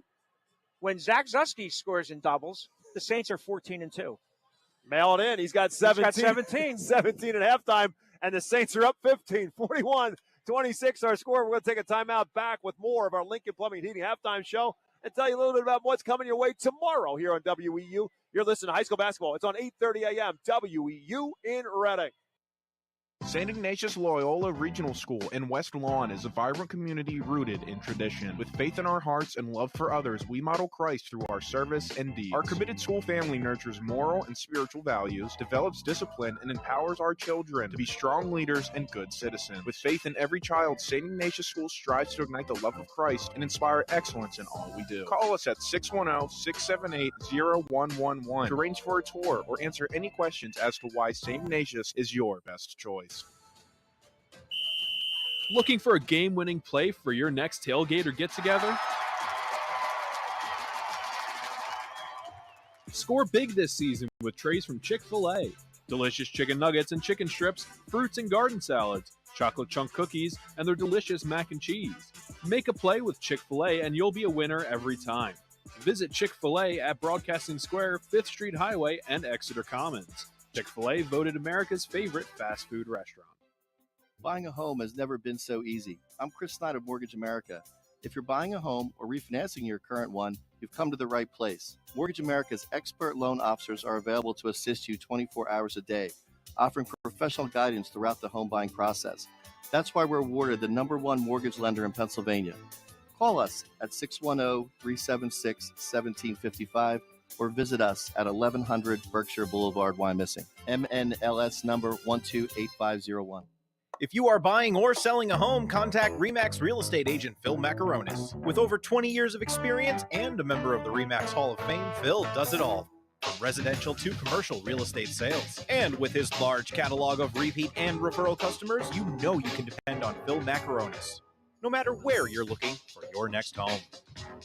When Zach Zusky scores in doubles, the Saints are 14-2. Mail it in. He's got 17. He's got 17. 17 at halftime, and the Saints are up 15. 41-26 our score. We're going to take a timeout. Back with more of our Lincoln Plumbing and Heating halftime show and tell you a little bit about what's coming your way tomorrow here on WEEU. You're listening to High School Basketball. It's on 8:30 a.m. WEEU in Reading. St. Ignatius Loyola Regional School in West Lawn is a vibrant community rooted in tradition. With faith in our hearts and love for others, we model Christ through our service and deeds. Our committed school family nurtures moral and spiritual values, develops discipline, and empowers our children to be strong leaders and good citizens. With faith in every child, St. Ignatius School strives to ignite the love of Christ and inspire excellence in all we do. Call us at 610-678-0111 to arrange for a tour or answer any questions as to why St. Ignatius is your best choice. Looking for a game-winning play for your next tailgate or get-together? Score big this season with trays from Chick-fil-A. Delicious chicken nuggets and chicken strips, fruits and garden salads, chocolate chunk cookies, and their delicious mac and cheese. Make a play with Chick-fil-A and you'll be a winner every time. Visit Chick-fil-A at Broadcasting Square, 5th Street Highway, and Exeter Commons. Chick-fil-A voted America's favorite fast food restaurant. Buying a home has never been so easy. I'm Chris Snyder of Mortgage America. If you're buying a home or refinancing your current one, you've come to the right place. Mortgage America's expert loan officers are available to assist you 24 hours a day, offering professional guidance throughout the home buying process. That's why we're awarded the #1 mortgage lender in Pennsylvania. Call us at 610-376-1755 or visit us at 1100 Berkshire Boulevard, Wyomissing. MNLS number 128501. If you are buying or selling a home, contact RE/MAX real estate agent Phil Macaronis. With over 20 years of experience and a member of the RE/MAX Hall of Fame, Phil does it all, from residential to commercial real estate sales. And with his large catalog of repeat and referral customers, you know you can depend on Phil Macaronis, no matter where you're looking for your next home.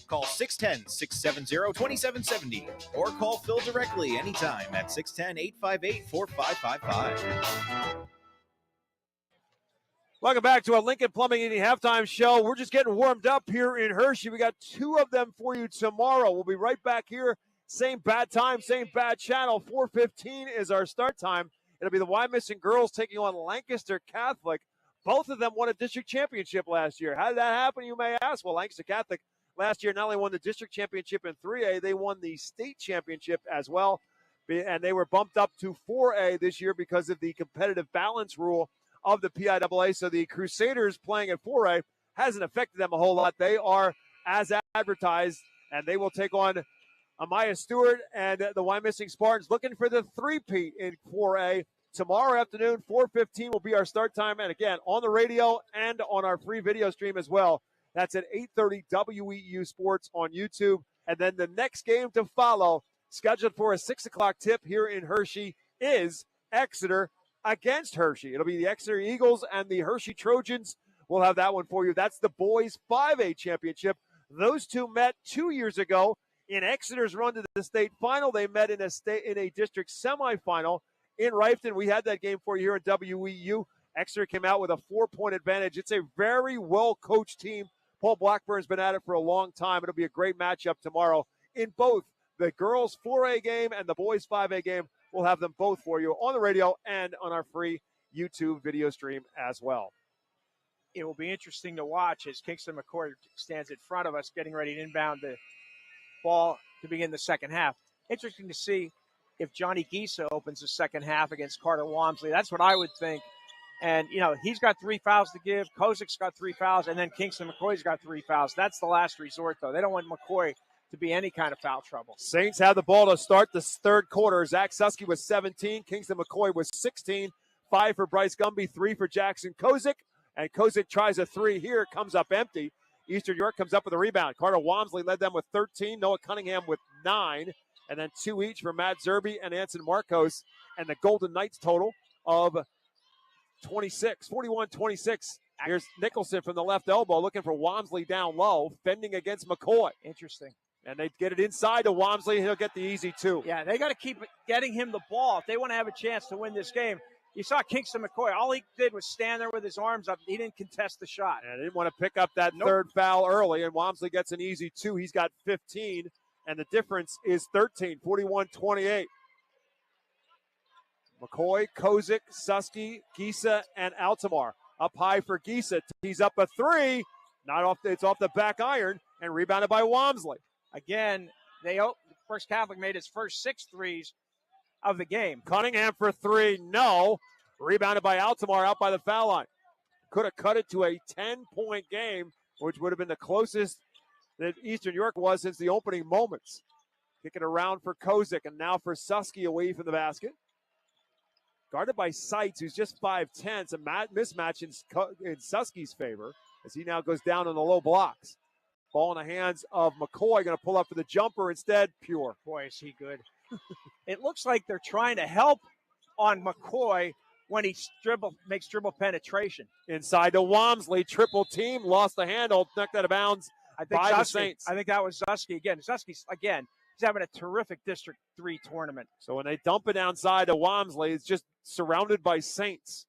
Call 610-670-2770 or call Phil directly anytime at 610-858-4555. Welcome back to a Lincoln Plumbing Heating halftime show. We're just getting warmed up here in Hershey. We got 2 of them for you tomorrow. We'll be right back here. Same bad time, same bad channel. 4:15 is our start time. It'll be the Wyomissing girls taking on Lancaster Catholic. Both of them won a district championship last year. How did that happen, you may ask? Well, Lancaster Catholic last year not only won the district championship in 3A, they won the state championship as well. And they were bumped up to 4A this year because of the competitive balance rule of the PIAA. So the Crusaders playing at 4A hasn't affected them a whole lot. They are as advertised, and they will take on Amaya Stewart and the Wyomissing Spartans looking for the three-peat in 4A. Tomorrow afternoon, 4:15 will be our start time. And again, on the radio and on our free video stream as well. That's at 8:30 WEEU Sports on YouTube. And then the next game to follow, scheduled for a 6 o'clock tip here in Hershey, is Exeter against Hershey. It'll be the Exeter Eagles and the Hershey Trojans. We'll have that one for you. That's the boys 5A championship. Those two met 2 years ago in Exeter's run to the state final. They met in a district semifinal in Rifton. We had that game for you here at WEU. Exeter came out with a 4-point advantage. It's a very well-coached team. Paul Blackburn's been at it for a long time. It'll be a great matchup tomorrow in both the girls 4A game and the boys 5A game. We'll have them both for you on the radio and on our free YouTube video stream as well. It will be interesting to watch as Kingston McCoy stands in front of us, getting ready to inbound the ball to begin the second half. Interesting to see if Johnny Gisa opens the second half against Carter Walmsley. That's what I would think. And, he's got 3 fouls to give. Kozik's got 3 fouls, and then Kingston McCoy's got 3 fouls. That's the last resort, though. They don't want McCoy to be any kind of foul trouble. Saints have the ball to start the third quarter. Zach Susky was 17. Kingston McCoy was 16. 5 for Bryce Gumby, 3 for Jackson Kozik. And Kozik tries a 3 here. Comes up empty. Eastern York comes up with a rebound. Carter Walmsley led them with 13. Noah Cunningham with 9. And then 2 each for Matt Zerby and Anson Marcos. And the Golden Knights total of 26, 41-26. Here's Nicholson from the left elbow looking for Walmsley down low, fending against McCoy. Interesting. And they get it inside to Walmsley. He'll get the easy 2. Yeah, they got to keep getting him the ball if they want to have a chance to win this game. You saw Kingston McCoy. All he did was stand there with his arms up. He didn't contest the shot. And didn't want to pick up that third foul early, and Walmsley gets an easy 2. He's got 15, and the difference is 13, 41-28. McCoy, Kozik, Susky, Gisa, and Altamar. Up high for Gisa. He's up a 3. It's off the back iron, and rebounded by Walmsley. Again, Berks Catholic made his first 6 threes of the game. Cunningham for 3, no. Rebounded by Altamar out by the foul line. Could have cut it to a 10-point game, which would have been the closest that Eastern York was since the opening moments. Kick it around for Kozik, and now for Susky away from the basket. Guarded by Seitz, who's just 5'10", a mismatch in Susky's favor as he now goes down on the low blocks. Ball in the hands of McCoy, going to pull up for the jumper instead. Pure. Boy, is he good. It looks like they're trying to help on McCoy when he makes dribble penetration. Inside to Walmsley, triple team, lost the handle, knocked out of bounds by the Saints. I think that was Zusky again. Zusky's, again, he's having a terrific District 3 tournament. So when they dump it outside to Walmsley, it's just surrounded by Saints.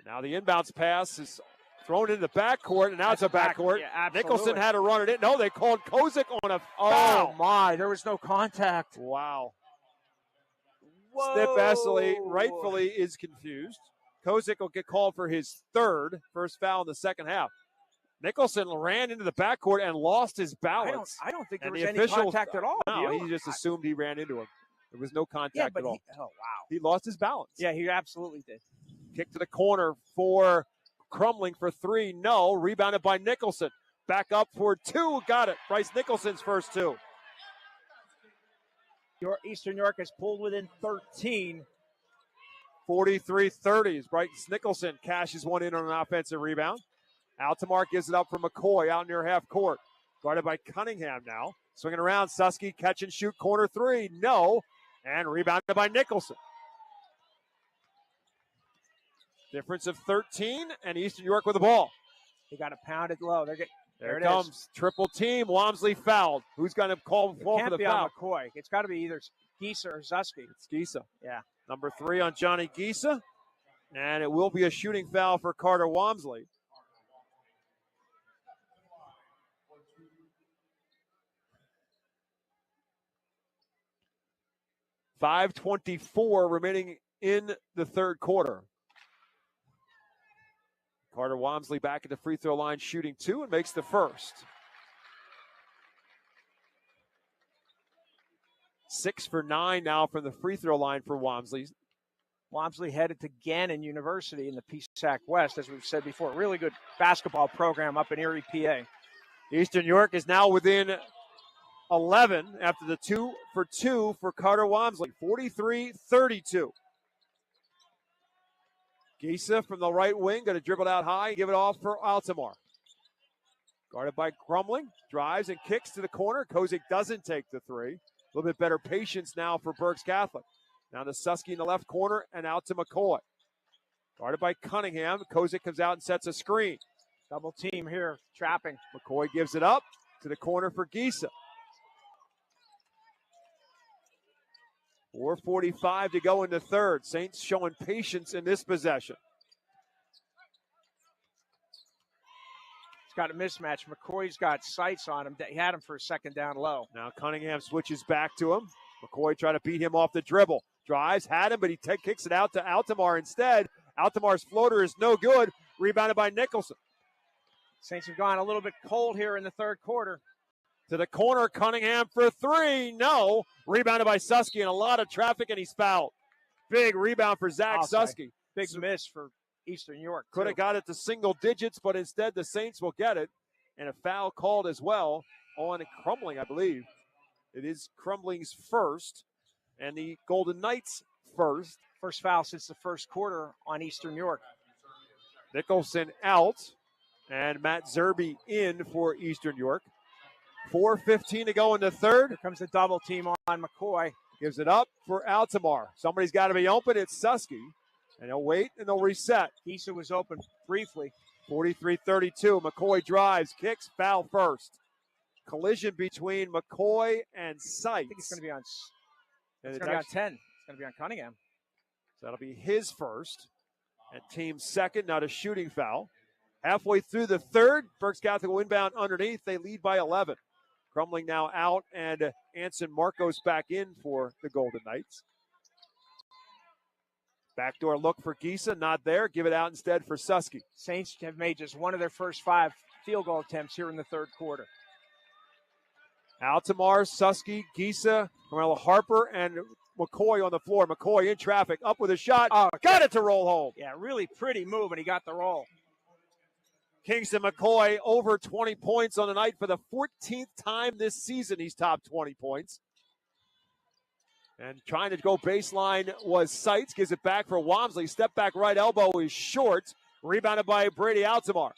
Now the inbounds pass is thrown into the backcourt, and now it's a backcourt. Yeah, Nicholson had to run it in. No, they called Kozik on a Oh, foul. my. There was no contact. Wow. Whoa. Stiff Essley rightfully is confused. Kozik will get called for his first foul in the second half. Nicholson ran into the backcourt and lost his balance. I don't think there was any contact at all. No, he just assumed he ran into him. There was no contact at all. Oh, wow. He lost his balance. Yeah, he absolutely did. Kick to the corner for Crumling for 3. No. Rebounded by Nicholson. Back up for 2. Got it. Bryce Nicholson's first 2. Eastern York has pulled within 13. 43-30 as Bryce Nicholson cashes one in on an offensive rebound. Altamar gives it up for McCoy out near half court. Guarded by Cunningham now. Swinging around, Susky catch and shoot corner three. No. And rebounded by Nicholson. Difference of 13 and Eastern York with the ball. He got it pounded low. There it comes. Triple team. Walmsley fouled. Who's going to call for the Can't be foul? on McCoy. It's got to be either Gieser or Zusky. It's Gieser. Yeah. Number 3 on Johnny Gieser. And it will be a shooting foul for Carter Walmsley. .5:24 remaining in the third quarter. Carter Walmsley back at the free throw line shooting 2 and makes the first. 6 for 9 now from the free throw line for Walmsley. Walmsley headed to Gannon University in the PSAC West, as we've said before. Really good basketball program up in Erie, PA. Eastern York is now within 11 after the 2 for 2 for Carter Walmsley. 43-32. Gieser from the right wing, going to dribble it out high and give it off for Altamar. Guarded by Crumling, drives and kicks to the corner. Kozik doesn't take the 3. A little bit better patience now for Berks Catholic. Now to Susky in the left corner and out to McCoy. Guarded by Cunningham. Kozik comes out and sets a screen. Double team here, trapping. McCoy gives it up to the corner for Gieser. 4:45 to go in the third. Saints showing patience in this possession. He's got a mismatch. McCoy's got sights on him. He had him for a second down low. Now Cunningham switches back to him. McCoy trying to beat him off the dribble. Drives, had him, but he kicks it out to Altamar instead. Altamar's floater is no good. Rebounded by Nicholson. Saints have gone a little bit cold here in the third quarter. To the corner, Cunningham for 3. No. Rebounded by Susky and a lot of traffic, and he's fouled. Big rebound for Zach Susky. Big miss for Eastern York. Could have got it to single digits, but instead the Saints will get it. And a foul called as well on Crumbling, I believe. It is Crumbling's first, and the Golden Knights first. First foul since the first quarter on Eastern York. Nicholson out, and Matt Zerbe in for Eastern York. 4:15 to go in the third. Here comes the double team on McCoy. Gives it up for Altamar. Somebody's got to be open. It's Susky. And they'll wait and they'll reset. Gieser was open briefly. 43-32. McCoy drives, kicks, foul first. Collision between McCoy and Sites. I think it's going to be on. It's going to be on 10. It's going to be on Cunningham. So that'll be his first. And team second, not a shooting foul. Halfway through the third, Berks Catholic will inbound underneath. They lead by 11. Crumbling now out, and Anson Marcos back in for the Golden Knights. Backdoor look for Gieser, not there. Give it out instead for Susky. Saints have made just one of their first 5 field goal attempts here in the third quarter. Altamar, Susky, Gieser, Carmelo Harper, and McCoy on the floor. McCoy in traffic, up with a shot. Oh, got it to roll home. Yeah, really pretty move, and he got the roll. Kingston McCoy over 20 points on the night for the 14th time this season. He's topped 20 points. And trying to go baseline was Sites. Gives it back for Walmsley. Step back right elbow is short. Rebounded by Brady Altamar.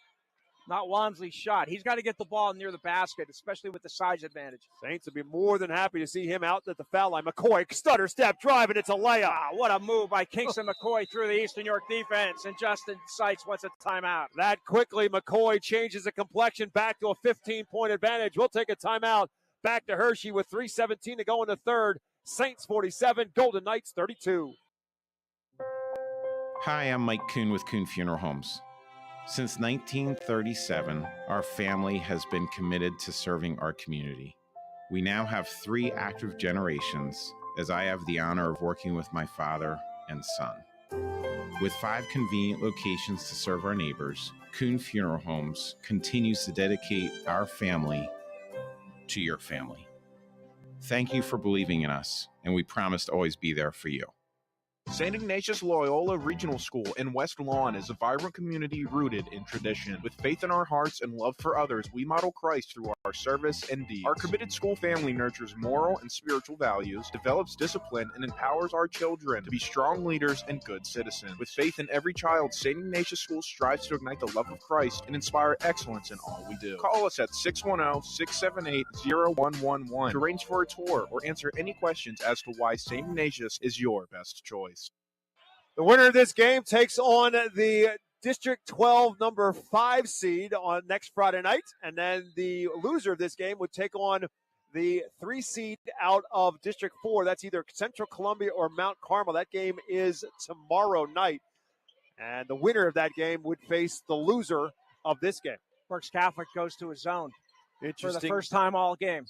Not Walmsley's shot. He's got to get the ball near the basket, especially with the size advantage. Saints would be more than happy to see him out at the foul line. McCoy, stutter step, drive, and it's a layup. Ah, what a move by Kingston McCoy through the Eastern York defense, and Justin Sites wants a timeout. That quickly, McCoy changes the complexion back to a 15-point advantage. We'll take a timeout. Back to Hershey with 3:17 to go in the third. Saints 47, Golden Knights 32. Hi, I'm Mike Kuhn with Kuhn Funeral Homes. Since 1937, our family has been committed to serving our community. We now have 3 active generations, as I have the honor of working with my father and son. With 5 convenient locations to serve our neighbors, Kuhn Funeral Homes continues to dedicate our family to your family. Thank you for believing in us, and we promise to always be there for you. St. Ignatius Loyola Regional School in West Lawn is a vibrant community rooted in tradition. With faith in our hearts and love for others, we model Christ through our our service and deeds. Our committed school family nurtures moral and spiritual values, develops discipline, and empowers our children to be strong leaders and good citizens. With faith in every child, St. Ignatius School strives to ignite the love of Christ and inspire excellence in all we do. Call us at 610-678-0111 to arrange for a tour or answer any questions as to why St. Ignatius is your best choice. The winner of this game takes on the District 12 number 5 seed on next Friday night, and then the loser of this game would take on the 3 seed out of District 4. That's either Central Columbia or Mount Carmel. That game is tomorrow night, and the winner of that game would face the loser of this game. Berks Catholic goes to a zone for the Interesting. first time all game.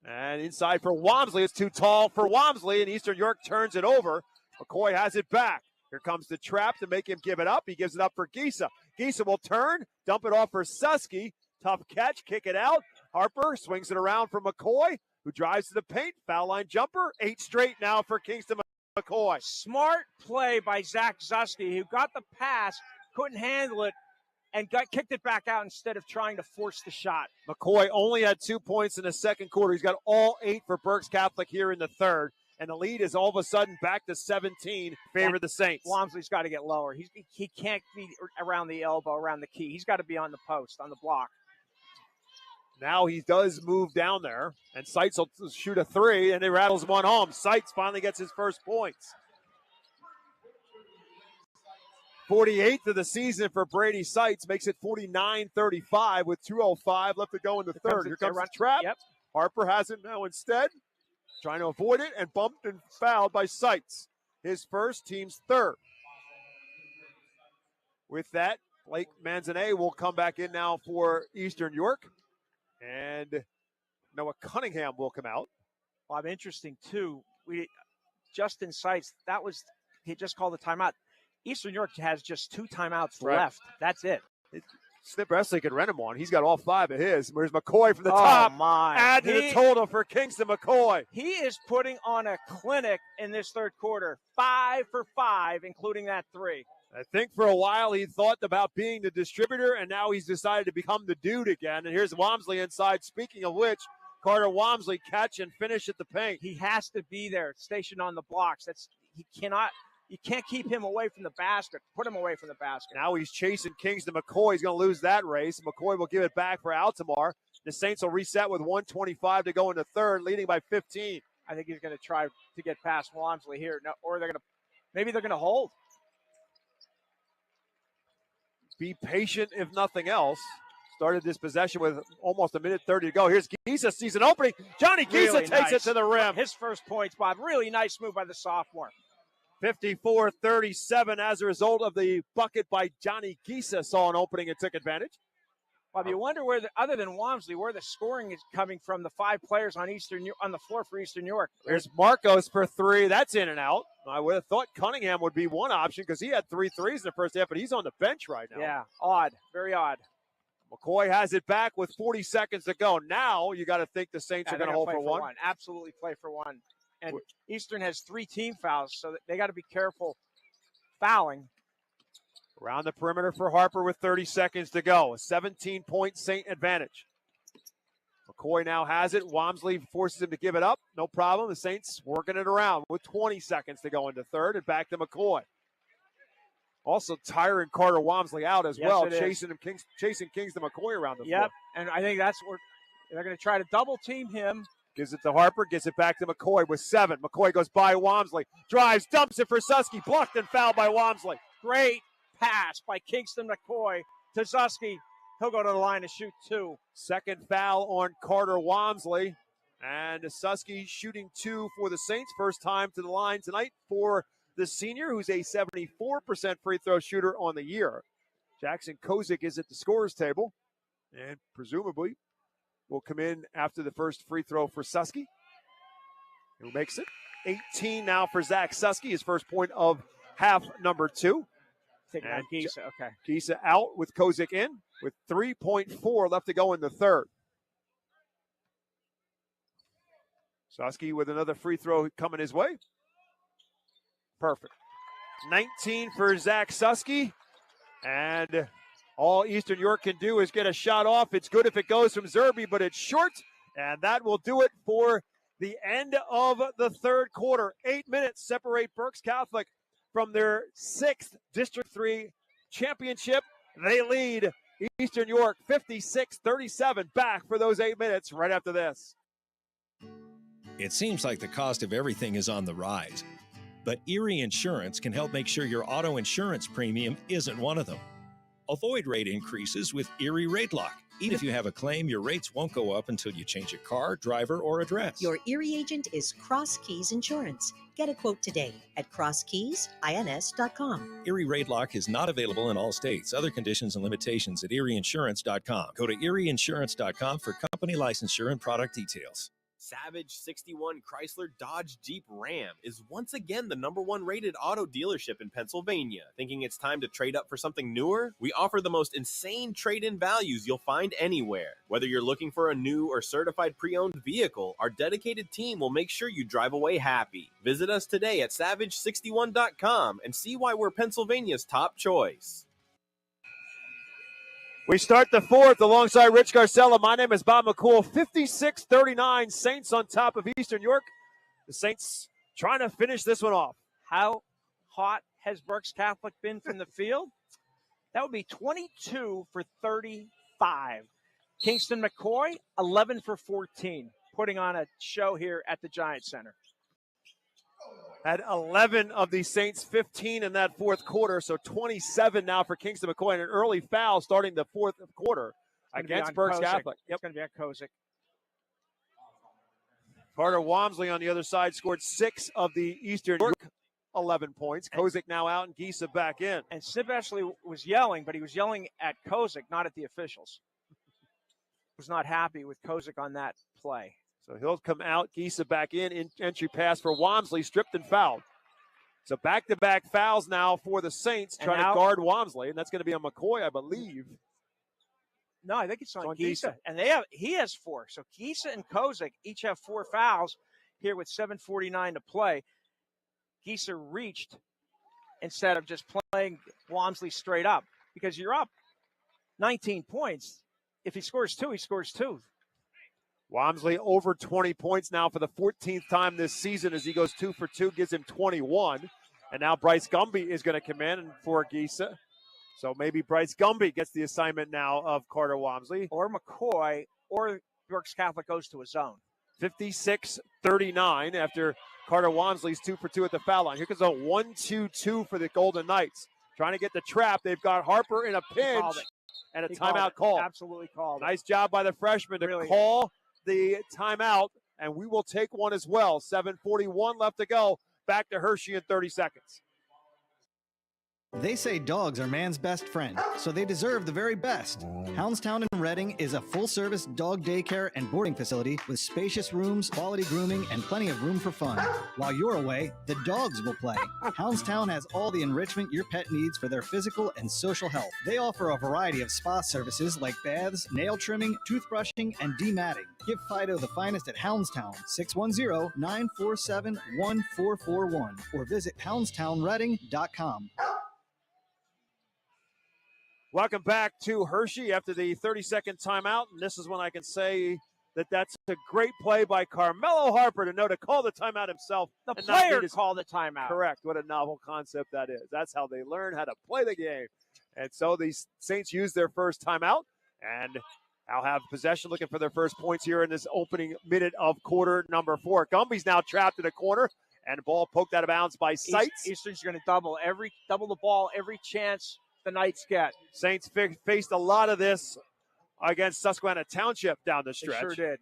And inside for Walmsley. It's too tall for Walmsley, and Eastern York turns it over. McCoy has it back. Here comes the trap to make him give it up. He gives it up for Giesa. Giesa will turn, dump it off for Susky. Tough catch, kick it out. Harper swings it around for McCoy, who drives to the paint. Foul line jumper. 8 straight now for Kingston McCoy. Smart play by Zach Zusky, who got the pass, couldn't handle it, and kicked it back out instead of trying to force the shot. McCoy only had 2 points in the second quarter. He's got all 8 for Berks Catholic here in the third. And the lead is all of a sudden back to 17, favor the Saints. Walmsley's got to get lower. He can't be around the elbow, around the key. He's got to be on the post, on the block. Now he does move down there, and Seitz will shoot a 3, and he rattles one home. Seitz finally gets his first points. 48th of the season for Brady Seitz, makes it 49-35 with 2:05 left to go in the third. Here comes the trap. Yep. Harper has it now instead. Trying to avoid it, and bumped and fouled by Seitz. His first, team's third. With that, Blake Manzanet will come back in now for Eastern York. And Noah Cunningham will come out. Bob, interesting, too. Justin Seitz, he just called a timeout. Eastern York has just 2 timeouts left. That's it. Snip Bresley could rent him one. He's got all 5 of his. Where's McCoy from the top? My. Add to the total for Kingston McCoy. He is putting on a clinic in this third quarter. 5 for 5, including that 3. I think for a while he thought about being the distributor, and now he's decided to become the dude again. And here's Walmsley inside. Speaking of which, Carter Walmsley catch and finish at the paint. He has to be there, stationed on the blocks. You can't keep him away from the basket. Put him away from the basket. Now he's chasing Kingston McCoy. He's going to lose that race. McCoy will give it back for Altamar. The Saints will reset with 1:25 to go in the third, leading by 15. I think he's going to try to get past Walmsley here. No, or maybe they're going to hold. Be patient, if nothing else. Started this possession with almost 1:30 to go. Here's Giesa, sees an opening. Johnny Giesa Really takes nice. it to the rim. His first points, Bob. Really nice move by the sophomore. 54-37 as a result of the bucket by Johnny Giesa. Saw an opening and took advantage. Bob, you wonder other than Walmsley, where the scoring is coming from. The 5 players on the floor for Eastern York. There's Marcos for 3. That's in and out. I would have thought Cunningham would be one option because he had 3 threes in the first half, but he's on the bench right now. Yeah, odd. Very odd. McCoy has it back with 40 seconds to go. Now you got to think the Saints are going to hold for one. Absolutely play for one. And Eastern has 3 team fouls, so they got to be careful fouling. Around the perimeter for Harper with 30 seconds to go. A 17-point Saint advantage. McCoy now has it. Walmsley forces him to give it up. No problem. The Saints working it around with 20 seconds to go into third, and back to McCoy. Also tiring Carter Walmsley out as well, chasing Kingston McCoy around the floor. Yep, and I think that's where they're going to try to double team him. Gives it to Harper, gives it back to McCoy with 7. McCoy goes by Walmsley, drives, dumps it for Susky, blocked and fouled by Walmsley. Great pass by Kingston McCoy to Zusky. He'll go to the line to shoot 2. Second foul on Carter Walmsley. And Susky shooting 2 for the Saints. First time to the line tonight for the senior, who's a 74% free throw shooter on the year. Jackson Kozik is at the scorer's table and presumably will come in after the first free throw for Susky, who makes it. 18 now for Zach Susky, his first point of half number 2. Taking out Giesa, okay. Giesa out with Kozik in with 3.4 left to go in the third. Susky with another free throw coming his way. Perfect. 19 for Zach Susky. And All Eastern York can do is get a shot off. It's good if it goes from Zerby, but it's short, and that will do it for the end of the third quarter. 8 minutes separate Berks Catholic from their 6th District 3 championship. They lead Eastern York 56-37. Back for those 8 minutes right after this. It seems like the cost of everything is on the rise, but Erie Insurance can help make sure your auto insurance premium isn't one of them. Avoid rate increases with Erie Rate Lock. Even if you have a claim, your rates won't go up until you change a car, driver, or address. Your Erie agent is Cross Keys Insurance. Get a quote today at crosskeysins.com. Erie Rate Lock is not available in all states. Other conditions and limitations at erieinsurance.com. Go to erieinsurance.com for company licensure and product details. Savage 61 Chrysler Dodge Jeep Ram is once again the #1 rated auto dealership in Pennsylvania. Thinking it's time to trade up for something newer? We offer the most insane trade-in values you'll find anywhere. Whether you're looking for a new or certified pre-owned vehicle, our dedicated team will make sure you drive away happy. Visit us today at savage61.com and see why we're Pennsylvania's top choice. We start the fourth alongside Rich Garcella. My name is Bob McCool. 56-39, Saints on top of Eastern York. The Saints trying to finish this one off. How hot has Berks Catholic been from the field? That would be 22 for 35. Kingston McCoy, 11 for 14, putting on a show here at the Giant Center. Had 11 of the Saints, 15 in that fourth quarter, so 27 now for Kingston McCoy, and an early foul starting the fourth quarter against Berks Catholic. Yep. It's going to be on Kozik. Carter Walmsley on the other side scored 6 of the Eastern York 11 points. Kozik now out and Giesa back in. And Sip Ashley was yelling, but he was yelling at Kozik, not at the officials. Was not happy with Kozik on that play. So he'll come out, Giesa back in entry pass for Walmsley, stripped and fouled. So back-to-back fouls now for the Saints trying to guard Walmsley, and that's going to be on McCoy, I believe. No, I think it's on Giesa. And he has 4. So Giesa and Kozik each have 4 fouls here with 7:49 to play. Giesa reached instead of just playing Walmsley straight up because you're up 19 points. If he scores 2, he scores 2. Walmsley over 20 points now for the 14th time this season as he goes 2 for 2, gives him 21. And now Bryce Gumby is going to come in for Giesa. So maybe Bryce Gumby gets the assignment now of Carter Walmsley. Or McCoy, or Berks Catholic goes to a zone. 56-39 after Carter Walmsley's 2 for 2 at the foul line. Here comes a 1-2-2 for the Golden Knights. Trying to get the trap. They've got Harper in a pinch and a timeout call. Absolutely called. Nice job by the freshman to call the timeout, and we will take one as well. 7:41 left to go. Back to Hershey in 30 seconds. They say dogs are man's best friend, so they deserve the very best. Houndstown in Reading is a full-service dog daycare and boarding facility with spacious rooms, quality grooming, and plenty of room for fun. While you're away, the dogs will play. Houndstown has all the enrichment your pet needs for their physical and social health. They offer a variety of spa services like baths, nail trimming, toothbrushing, and dematting. Give Fido the finest at Houndstown, 610-947-1441, or visit houndstownreading.com. Welcome back to Hershey after the 30-second timeout, and this is when I can say that that's a great play by Carmelo Harper to know to call the timeout himself. The player called the timeout. Correct. What a novel concept that is. That's how they learn how to play the game. And so the Saints use their first timeout, and I'll have possession looking for their first points here in this opening minute of quarter number 4. Gumby's now trapped in a corner, and the ball poked out of bounds by Seitz. Eastern's going to double the ball every chance the Knights get. Saints faced a lot of this against Susquehanna Township down the stretch. They sure did.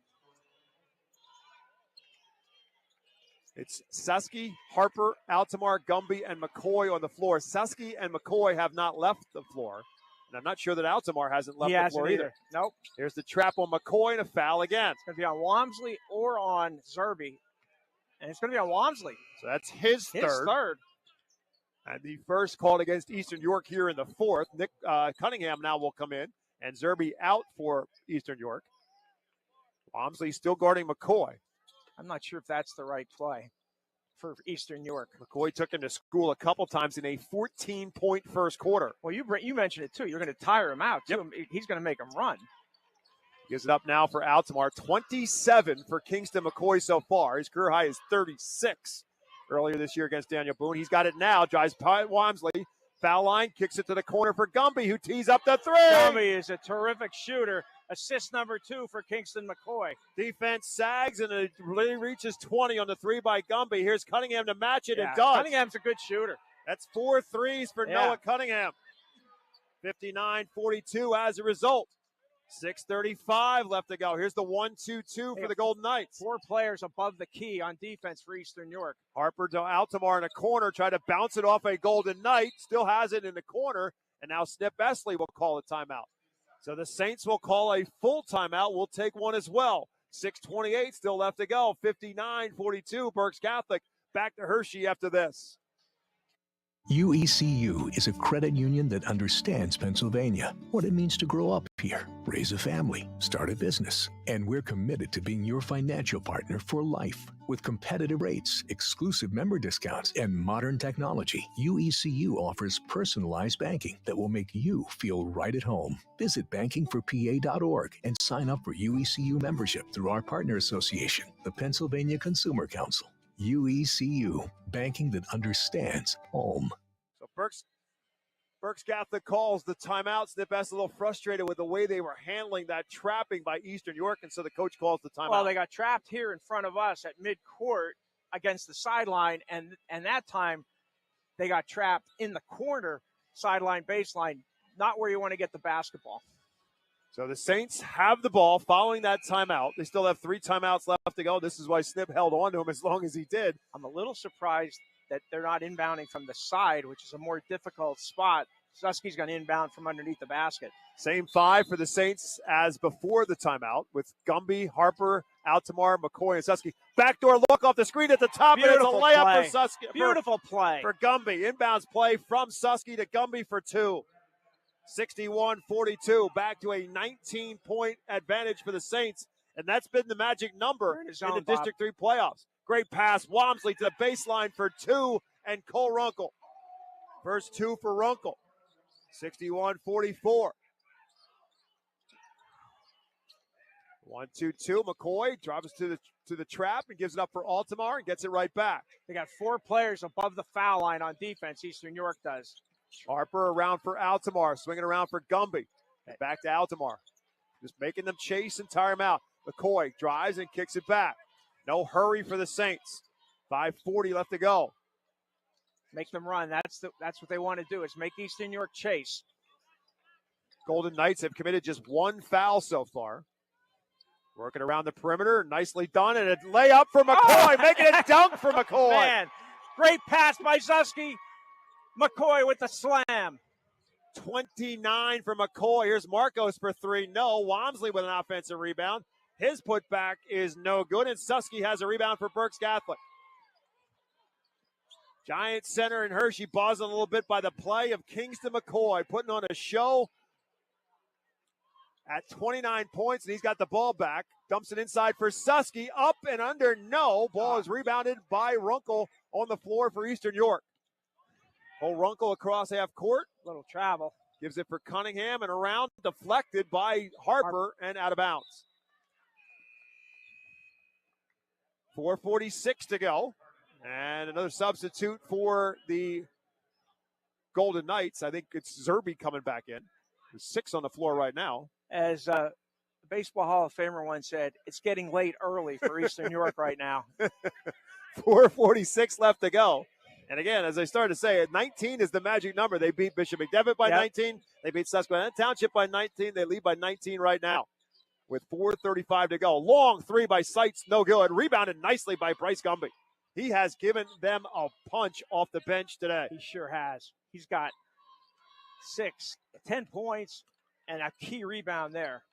It's Susky, Harper, Altamar, Gumby, and McCoy on the floor. Susky and McCoy have not left the floor. And I'm not sure that Altamar hasn't left the floor either. Nope. Here's the trap on McCoy and a foul again. It's going to be on Walmsley or on Zerby. And it's going to be on Walmsley. So that's his third. And the first called against Eastern York here in the fourth. Nick Cunningham now will come in. And Zerby out for Eastern York. Walmsley still guarding McCoy. I'm not sure if that's the right play. for Eastern York. McCoy took him to school a couple times in a 14-point first quarter. Well, you mentioned it, too. You're going to tire him out, too. Yep. He's going to make him run. Gives it up now for Altamar. 27 for Kingston McCoy so far. His career high is 36 earlier this year against Daniel Boone. He's got it now. Drives Walmsley. Foul line. Kicks it to the corner for Gumby, who tees up the three. Gumby is a terrific shooter. Assist number 2 for Kingston McCoy. Defense sags, and it really reaches 20 on the three by Gumby. Here's Cunningham to match it. Yeah, It does. Cunningham's a good shooter. That's 4 threes for Noah Cunningham. 59-42 as a result. 6:35 left to go. Here's the 1-2-2 for the Golden Knights. 4 players above the key on defense for Eastern York. Harper to Altamar in a corner, try to bounce it off a Golden Knight. Still has it in the corner, and now Snip Esley will call a timeout. So the Saints will call a full timeout. We'll take one as well. 6:28 still left to go. 59-42. Berks Catholic back to Hershey after this. UECU is a credit union that understands Pennsylvania, what it means to grow up here, raise a family, start a business. And we're committed to being your financial partner for life. With competitive rates, exclusive member discounts, and modern technology, UECU offers personalized banking that will make you feel right at home. Visit bankingforpa.org and sign up for UECU membership through our partner association, the Pennsylvania Consumer Council. UECU, banking that understands home. So Berks Catholic calls the timeout. Snip Esley a little frustrated with the way they were handling that trapping by Eastern York, and so the coach calls the timeout. Well, they got trapped here in front of us at midcourt against the sideline, and that time they got trapped in the corner, sideline, baseline, not where you want to get the basketball. So the Saints have the ball following that timeout. They still have 3 timeouts left to go. This is why Snip held on to him as long as he did. I'm a little surprised that they're not inbounding from the side, which is a more difficult spot. Susky's going to inbound from underneath the basket. Same 5 for the Saints as before the timeout with Gumby, Harper, Altamar, McCoy, and Susky. Backdoor look off the screen at the top, Beautiful and it's a layup play. for Susky. Beautiful play. For Gumby. Inbounds play from Susky to Gumby for 2. 61-42, back to a 19-point advantage for the Saints, and that's been the magic number in the District 3 playoffs. Great pass, Walmsley to the baseline for 2, and Cole Runkle. First 2 for Runkle. 61-44. 1-2-2, McCoy drives to the trap and gives it up for Altamar and gets it right back. They got 4 players above the foul line on defense, Eastern York does. Harper around for Altamar, swinging around for Gumby. Back to Altamar. Just making them chase and tire him out. McCoy drives and kicks it back. No hurry for the Saints. 5:40 left to go. Make them run. That's what they want to do, is make Eastern York chase. Golden Knights have committed just 1 foul so far. Working around the perimeter. Nicely done. And a layup for McCoy. Making a dunk for McCoy. Man, great pass by Zusky. McCoy with the slam. 29 for McCoy. Here's Marcos for 3. No. Walmsley with an offensive rebound. His putback is no good, and Susky has a rebound for Berks Catholic. Giant Center and Hershey buzzing a little bit by the play of Kingston McCoy, putting on a show at 29 points, and he's got the ball back. Dumps it inside for Susky. Up and under, no. Ball is rebounded by Runkle on the floor for Eastern York. Cole Runkle across half court. Little travel. Gives it for Cunningham and around, deflected by Harper and out of bounds. 4:46 to go. And another substitute for the Golden Knights. I think it's Zerby coming back in. There's 6 on the floor right now. As the Baseball Hall of Famer once said, it's getting late early for Eastern York right now. 4:46 left to go. And again, as I started to say, 19 is the magic number. They beat Bishop McDevitt by 19. They beat Susquehanna Township by 19. They lead by 19 right now with 4:35 to go. Long 3 by Seitz, no good. Rebounded nicely by Bryce Gumby. He has given them a punch off the bench today. He sure has. He's got 10 points and a key rebound there.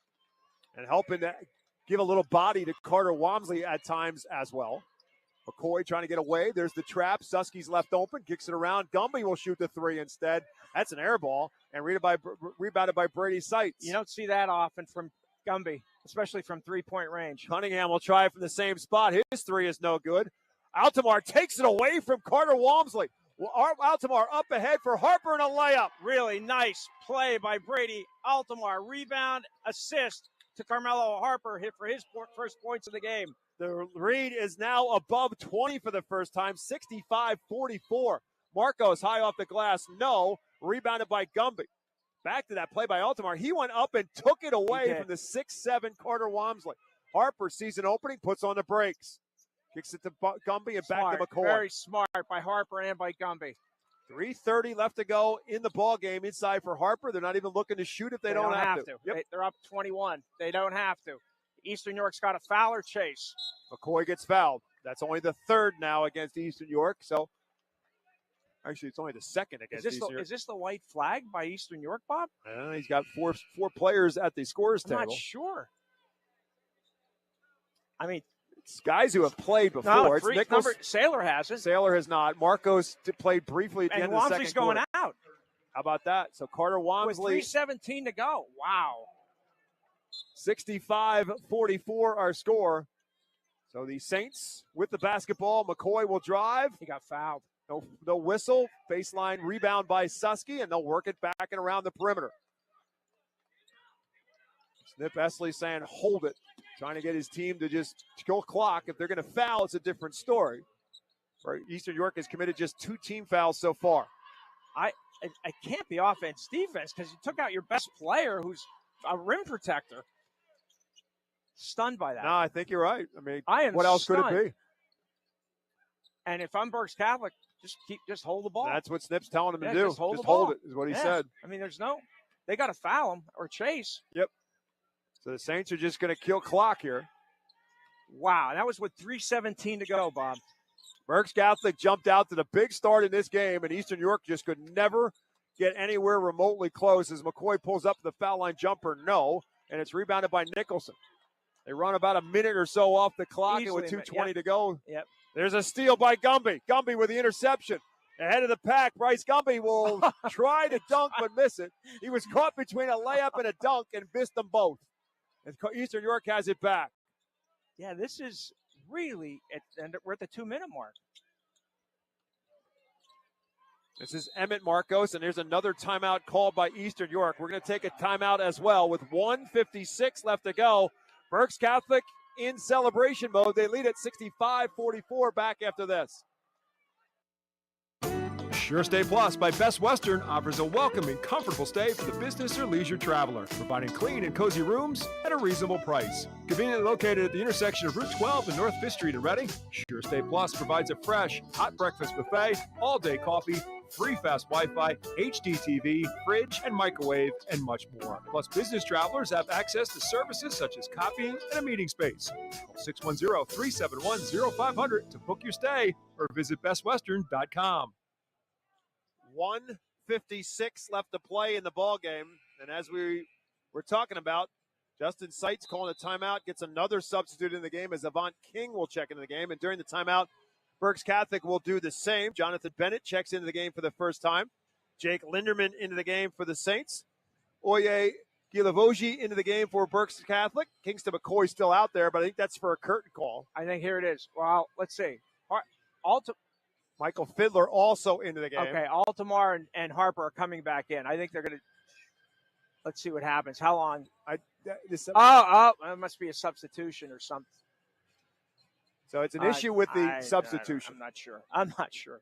And helping to give a little body to Carter Walmsley at times as well. McCoy trying to get away. There's the trap. Susky's left open. Kicks it around. Gumby will shoot the 3 instead. That's an air ball. And rebounded by Brady Seitz. You don't see that often from Gumby, especially from 3-point range. Cunningham will try from the same spot. His 3 is no good. Altamar takes it away from Carter Walmsley. Altamar up ahead for Harper and a layup. Really nice play by Brady Altamar. Rebound, assist to Carmelo Harper hit for his first points of the game. The lead is now above 20 for the first time, 65-44. Marcos high off the glass, no. Rebounded by Gumby. Back to that play by Altamar. He went up and took it away from the 6'7" Carter Walmsley. Harper sees an opening, puts on the brakes. Kicks it to Gumby and back to McCoy. Very smart by Harper and by Gumby. 3:30 left to go in the ball game inside for Harper. They're not even looking to shoot if they don't have to. Yep. They're up 21. They don't have to. Eastern York's got a foul or chase. McCoy gets fouled. That's only the third now against Eastern York. So, actually, it's only the second against Eastern York. Is this the white flag by Eastern York, Bob? He's got four players at the scorers table. I'm not sure. I mean, it's guys who have played before. No, it's Nichols. Sailor hasn't. Sailor has not. Marcos played briefly at the end of the second quarter. going out. How about that? So Carter Walmsley. With 3:17 to go. Wow. 65-44 our score. So the Saints with the basketball. McCoy will drive. He got fouled. No whistle. Baseline rebound by Susky, and they'll work it back and around the perimeter. Snip Esley saying, hold it. Trying to get his team to just kill clock. If they're going to foul, it's a different story. Right? Eastern York has committed just 2 team fouls so far. I can't be offense defense because you took out your best player who's a rim protector. Stunned by that. No, I think you're right. I mean, I am what else stunned. could it be? And if I'm Berks Catholic, just hold the ball. That's what Snip's telling him to do. Just hold it, is what he Yeah. said. I mean, they got to foul him or chase. Yep. So the Saints are just going to kill clock here. Wow, that was with 3:17 to go, Bob. Berks Catholic jumped out to the big start in this game, and Eastern York just could never get anywhere remotely close as McCoy pulls up the foul line jumper. No, and it's rebounded by Nicholson. They run about a minute or so off the clock, and with 2:20 to go, there's a steal by Gumby. Gumby with the interception. Ahead of the pack, Bryce Gumby will try to dunk but miss it. He was caught between a layup and a dunk and missed them both. And Eastern York has it back. Yeah, this is really, and we're at the 2-minute mark. This is Emmett Marcos, and there's another timeout called by Eastern York. We're going to take a timeout as well with 1:56 left to go. Berks Catholic in celebration mode. They lead at 65-44 back after this. Sure Stay Plus by Best Western offers a welcoming, comfortable stay for the business or leisure traveler, providing clean and cozy rooms at a reasonable price. Conveniently located at the intersection of Route 12 and North 5th Street in Reading, Sure Stay Plus provides a fresh, hot breakfast buffet, all-day coffee, free fast Wi-Fi, HD TV, fridge and microwave, and much more. Plus, business travelers have access to services such as copying and a meeting space. Call 610-371-0500 to book your stay or visit bestwestern.com. 1:56 left to play in the ball game, and as we were talking about, Justin Seitz calling a timeout, gets another substitute in the game as Avant King will check into the game, and during the timeout, Berks Catholic will do the same. Jonathan Bennett checks into the game for the first time. Jake Linderman into the game for the Saints. Oye Gilavogi into the game for Berks Catholic. Kingston McCoy still out there, but I think that's for a curtain call. I think here it is. Well, let's see. Michael Fiddler also into the game. Okay, Altamar and Harper are coming back in. I think they're going to – let's see what happens. How long? It must be a substitution or something. So it's an issue with the substitution. I'm not sure.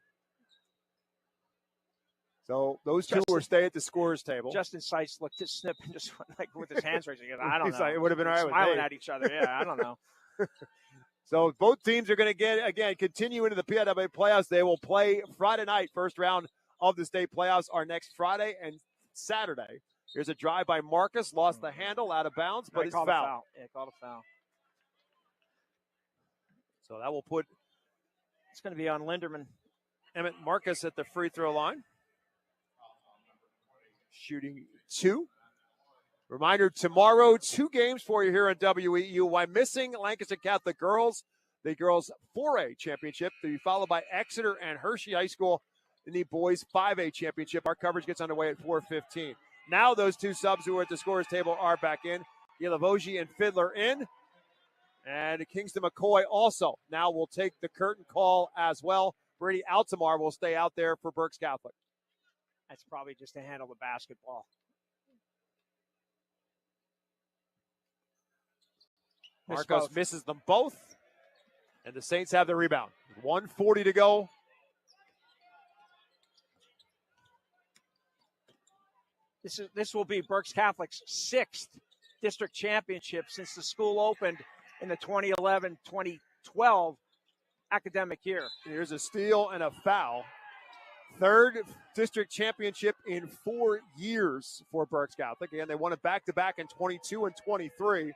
So those two will stay at the scorers table. Justin Seitz looked at Snip and just went like with his hands raised. I don't know. It would have been all right with smiling me. at each other. Yeah, I don't know. So both teams are going to continue into the PIAA playoffs. They will play Friday night, first round of the state playoffs are next Friday and Saturday. Here's a drive by Marcus, lost the handle out of bounds, but it's foul. Yeah, called a foul. So that will put it's going to be on Linderman. Emmett Marcus at the free throw line. Shooting 2. Reminder, tomorrow, 2 games for you here on WEEU. Why missing Lancaster Catholic girls, the girls 4A championship, to be followed by Exeter and Hershey High School in the boys 5A championship. Our coverage gets underway at 4:15. Now those two subs who are at the scorers table are back in. Gilavogi and Fiddler in. And Kingston McCoy also now will take the curtain call as well. Brady Altamar will stay out there for Berks Catholic. That's probably just to handle the basketball. Marcos misses them both, and the Saints have the rebound. 1:40 to go. This will be Berks Catholic's 6th district championship since the school opened in the 2011-2012 academic year. Here's a steal and a foul. 3rd district championship in 4 years for Berks Catholic. Again, they won it back-to-back in 22 and 23,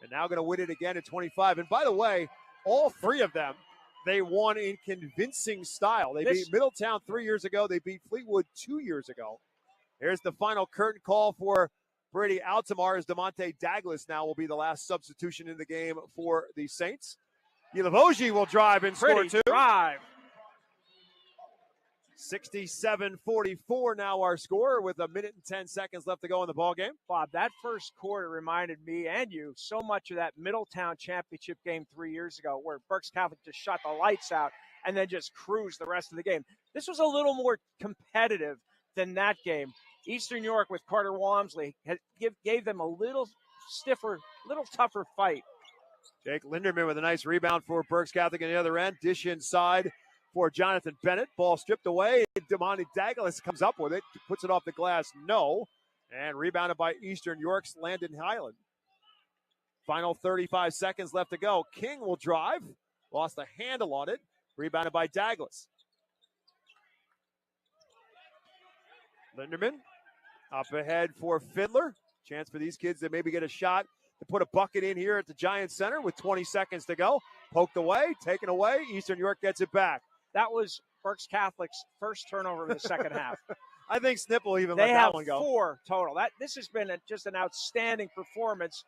and now going to win it again in 25. And by the way, all 3 of them, they won in convincing style. They beat Middletown 3 years ago. They beat Fleetwood 2 years ago. Here's the final curtain call for Brady Altamar as DeMonte Douglas now will be the last substitution in the game for the Saints. Yilavoji will drive and score 2. Drive. 67-44 now our score with 1 minute and 10 seconds left to go in the ballgame. Bob, that first quarter reminded me and you so much of that Middletown championship game 3 years ago where Berks Catholic just shot the lights out and then just cruised the rest of the game. This was a little more competitive than that game. Eastern York with Carter Walmsley gave them a little stiffer, little tougher fight. Jake Linderman with a nice rebound for Berks Catholic on the other end. Dish inside for Jonathan Bennett. Ball stripped away. DeMonte Douglas comes up with it. Puts it off the glass. No. And rebounded by Eastern York's Landon Highland. Final 35 seconds left to go. King will drive. Lost the handle on it. Rebounded by Douglas. Linderman up ahead for Fiddler. Chance for these kids to maybe get a shot to put a bucket in here at the Giants Center with 20 seconds to go. Poked away, taken away. Eastern York gets it back. That was Berks Catholic's first turnover in the second half. I think Snip will even let that one go. They have 4 total. This has been just an outstanding performance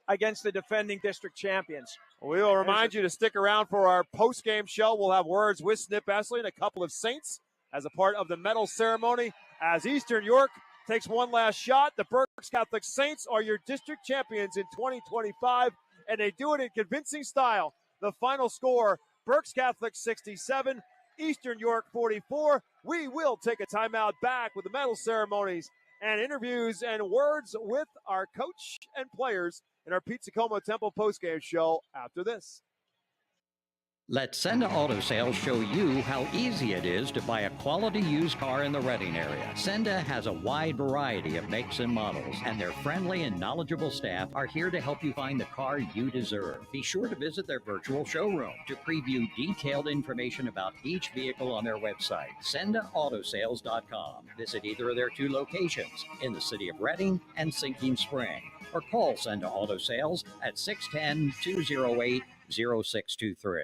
against the defending district champions. We will remind you to stick around for our post-game show. We'll have words with Snip Essley and a couple of Saints as a part of the medal ceremony. As Eastern York takes one last shot, the Berks Catholic Saints are your district champions in 2025, and they do it in convincing style. The final score, Berks Catholic 67, Eastern York 44. We will take a timeout back with the medal ceremonies and interviews and words with our coach and players in our Pizza Como Temple postgame show after this. Let Senda Auto Sales show you how easy it is to buy a quality used car in the Reading area. Senda has a wide variety of makes and models, and their friendly and knowledgeable staff are here to help you find the car you deserve. Be sure to visit their virtual showroom to preview detailed information about each vehicle on their website, SendaAutosales.com. Visit either of their 2 locations in the city of Reading and Sinking Spring, or call Senda Auto Sales at 610-208-0623.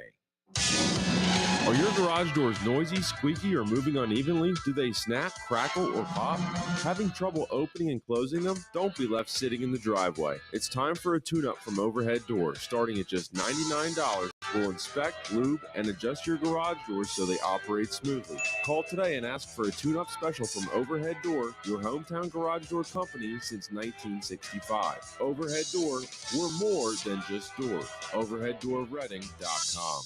Are your garage doors noisy, squeaky, or moving unevenly? Do they snap, crackle, or pop? Having trouble opening and closing them? Don't be left sitting in the driveway. It's time for a tune-up from Overhead Door. Starting at just $99, we'll inspect, lube, and adjust your garage doors so they operate smoothly. Call today and ask for a tune-up special from Overhead Door, your hometown garage door company since 1965. Overhead Door, we're more than just doors. OverheadDoorReading.com.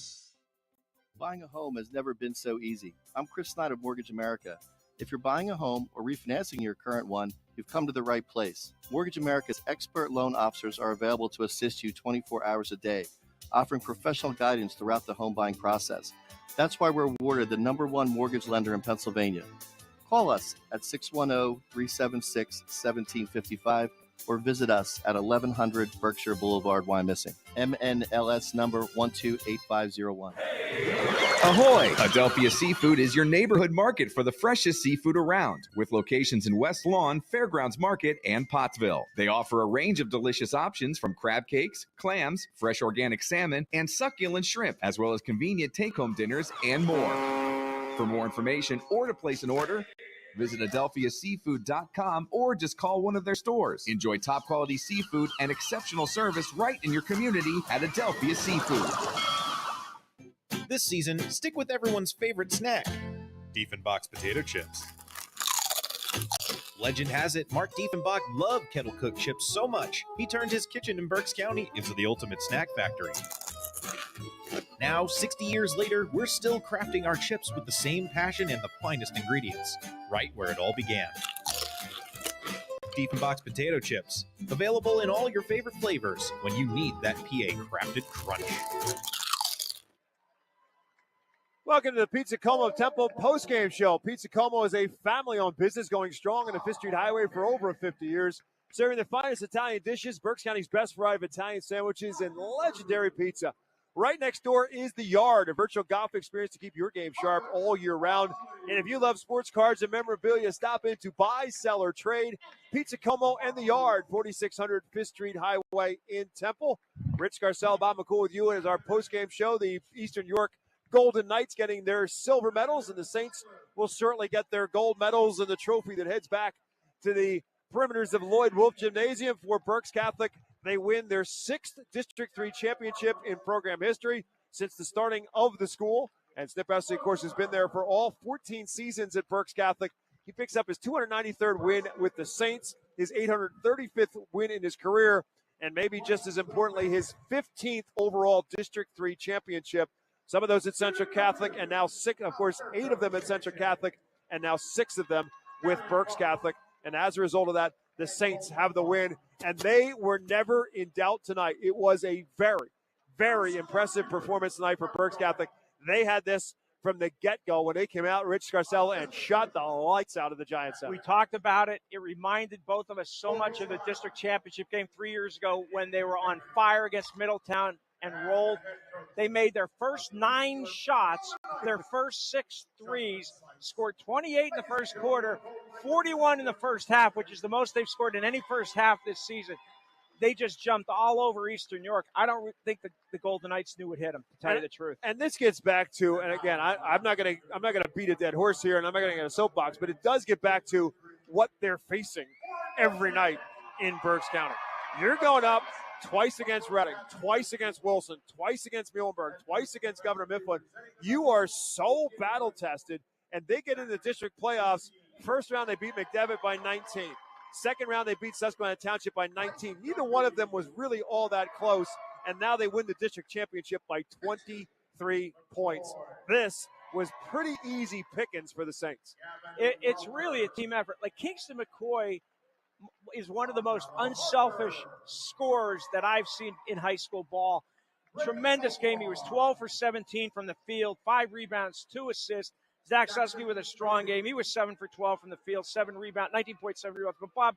Buying a home has never been so easy. I'm Chris Snyder of Mortgage America. If you're buying a home or refinancing your current one, you've come to the right place. Mortgage America's expert loan officers are available to assist you 24 hours a day, offering professional guidance throughout the home buying process. That's why we're awarded the #1 mortgage lender in Pennsylvania. Call us at 610-376-1755 or visit us at 1100 Berkshire Boulevard, Wyomissing. MNLS number 128501. Ahoy! Adelphia Seafood is your neighborhood market for the freshest seafood around, with locations in West Lawn, Fairgrounds Market, and Pottsville. They offer a range of delicious options from crab cakes, clams, fresh organic salmon, and succulent shrimp, as well as convenient take-home dinners and more. For more information or to place an order, visit AdelphiaSeafood.com or just call one of their stores. Enjoy top quality seafood and exceptional service right in your community at Adelphia Seafood. This season, stick with everyone's favorite snack, Diefenbach's potato chips. Legend has it, Mark Diefenbach loved kettle cooked chips so much, he turned his kitchen in Berks County into the ultimate snack factory. Now, 60 years later, we're still crafting our chips with the same passion and the finest ingredients, right where it all began. Diefenbach's potato chips, available in all your favorite flavors when you need that PA crafted crunch. Welcome to the Pizza Como Temple postgame show. Pizza Como is a family-owned business going strong on the Fifth Street Highway for over 50 years, serving the finest Italian dishes, Berks County's best variety of Italian sandwiches, and legendary pizza. Right next door is The Yard, a virtual golf experience to keep your game sharp all year round. And if you love sports cards and memorabilia, stop in to buy, sell, or trade. Pizza Como and The Yard, 4600 5th Street Highway in Temple. Rich Garcelle, Bob McCool with you as our postgame show. The Eastern York Golden Knights getting their silver medals, and the Saints will certainly get their gold medals and the trophy that heads back to the perimeters of Lloyd Wolf Gymnasium for Berks Catholic. They win their 6th District 3 championship in program history since the starting of the school. And Snip Essley, of course, has been there for all 14 seasons at Berks Catholic. He picks up his 293rd win with the Saints, his 835th win in his career, and maybe just as importantly, his 15th overall District 3 championship. Some of those at Central Catholic, and now 6, of course, 8 of them at Central Catholic, and now 6 of them with Berks Catholic. And as a result of that, the Saints have the win, and they were never in doubt tonight. It was a very, very impressive performance tonight for Berks Catholic. They had this from the get-go when they came out, Rich Scarcella, and shot the lights out of the Giants. We talked about it. It reminded both of us so much of the district championship game 3 years ago when they were on fire against Middletown and rolled. They made their first 9 shots, their first 6 threes, scored 28 in the first quarter, 41 in the first half, which is the most they've scored in any first half this season. They just jumped all over Eastern York. I don't think the Golden Knights knew what hit them, to tell you the truth. And this gets back to, and again, I'm not gonna beat a dead horse here, and I'm not gonna get a soapbox, but it does get back to what they're facing every night in Berks County. You're going up twice against Reading, twice against Wilson, twice against Muhlenberg, twice against Governor Mifflin. You are so battle-tested, and they get into the district playoffs. First round, they beat McDevitt by 19. Second round, they beat Susquehanna Township by 19. Neither one of them was really all that close, and now they win the district championship by 23 points. This was pretty easy pickings for the Saints. It's really a team effort. Like Kingston McCoy is one of the most unselfish scorers that I've seen in high school ball. Tremendous game. He was 12 for 17 from the field, 5 rebounds, 2 assists. Zach Susky with a strong game. He was 7 for 12 from the field, 7 rebounds, 19.7 rebounds. But Bob,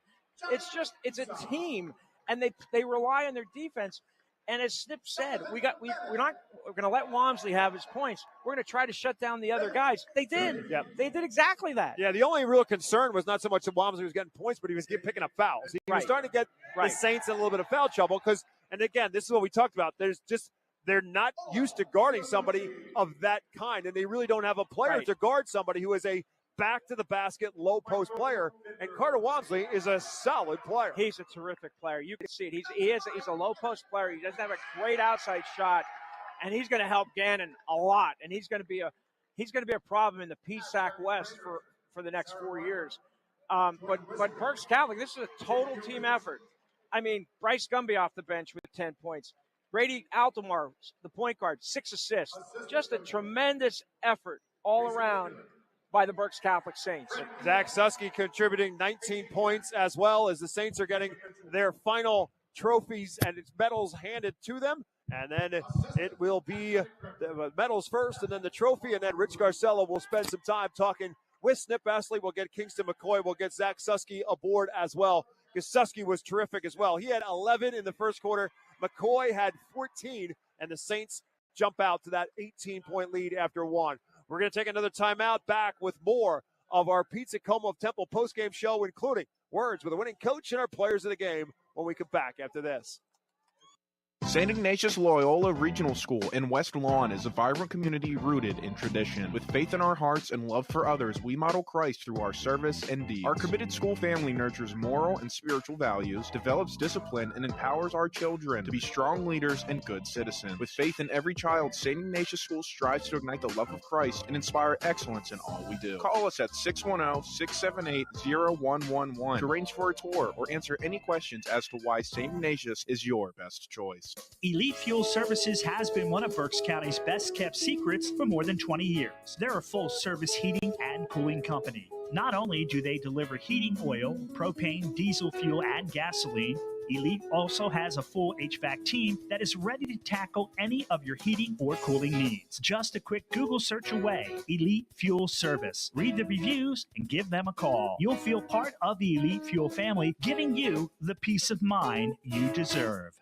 it's a team, and they rely on their defense. And as Snip said, we're going to let Walmsley have his points. We're going to try to shut down the other guys. They did. Yep. They did exactly that. Yeah, the only real concern was not so much that Walmsley was getting points, but he was picking up fouls. He was starting to get the Saints in a little bit of foul trouble because, and again, this is what we talked about. They're not used to guarding somebody of that kind, and they really don't have a player to guard somebody who is a back-to-the-basket, low-post player, and Carter Walmsley is a solid player. He's a terrific player. You can see it. He's a low-post player. He doesn't have a great outside shot, and he's going to help Gannon a lot, and he's going to be a problem in the PSAC West for the next 4 years. But Berks Catholic, this is a total team effort. I mean, Bryce Gumby off the bench with 10 points. Brady Altomar, the point guard, 6 assists. Just a tremendous effort all around by the Berks Catholic Saints. Zach Susky contributing 19 points as well as the Saints are getting their final trophies and its medals handed to them. And then it will be the medals first and then the trophy. And then Rich Garcella will spend some time talking with Snip Essley. We'll get Kingston McCoy. We'll get Zach Susky aboard as well because Susky was terrific as well. He had 11 in the first quarter. McCoy had 14, and the Saints jump out to that 18-point lead after 1. We're going to take another timeout, back with more of our Pizza Como Temple postgame show, including words with a winning coach and our players of the game when we come back after this. St. Ignatius Loyola Regional School in West Lawn is a vibrant community rooted in tradition. With faith in our hearts and love for others, we model Christ through our service and deeds. Our committed school family nurtures moral and spiritual values, develops discipline, and empowers our children to be strong leaders and good citizens. With faith in every child, St. Ignatius School strives to ignite the love of Christ and inspire excellence in all we do. Call us at 610-678-0111 to arrange for a tour or answer any questions as to why St. Ignatius is your best choice. Elite Fuel Services has been one of Berks County's best kept secrets for more than 20 years. They're a full service heating and cooling company. Not only do they deliver heating oil, propane, diesel fuel, and gasoline, Elite also has a full HVAC team that is ready to tackle any of your heating or cooling needs. Just a quick Google search away, Elite Fuel Service. Read the reviews and give them a call. You'll feel part of the Elite Fuel family, giving you the peace of mind you deserve.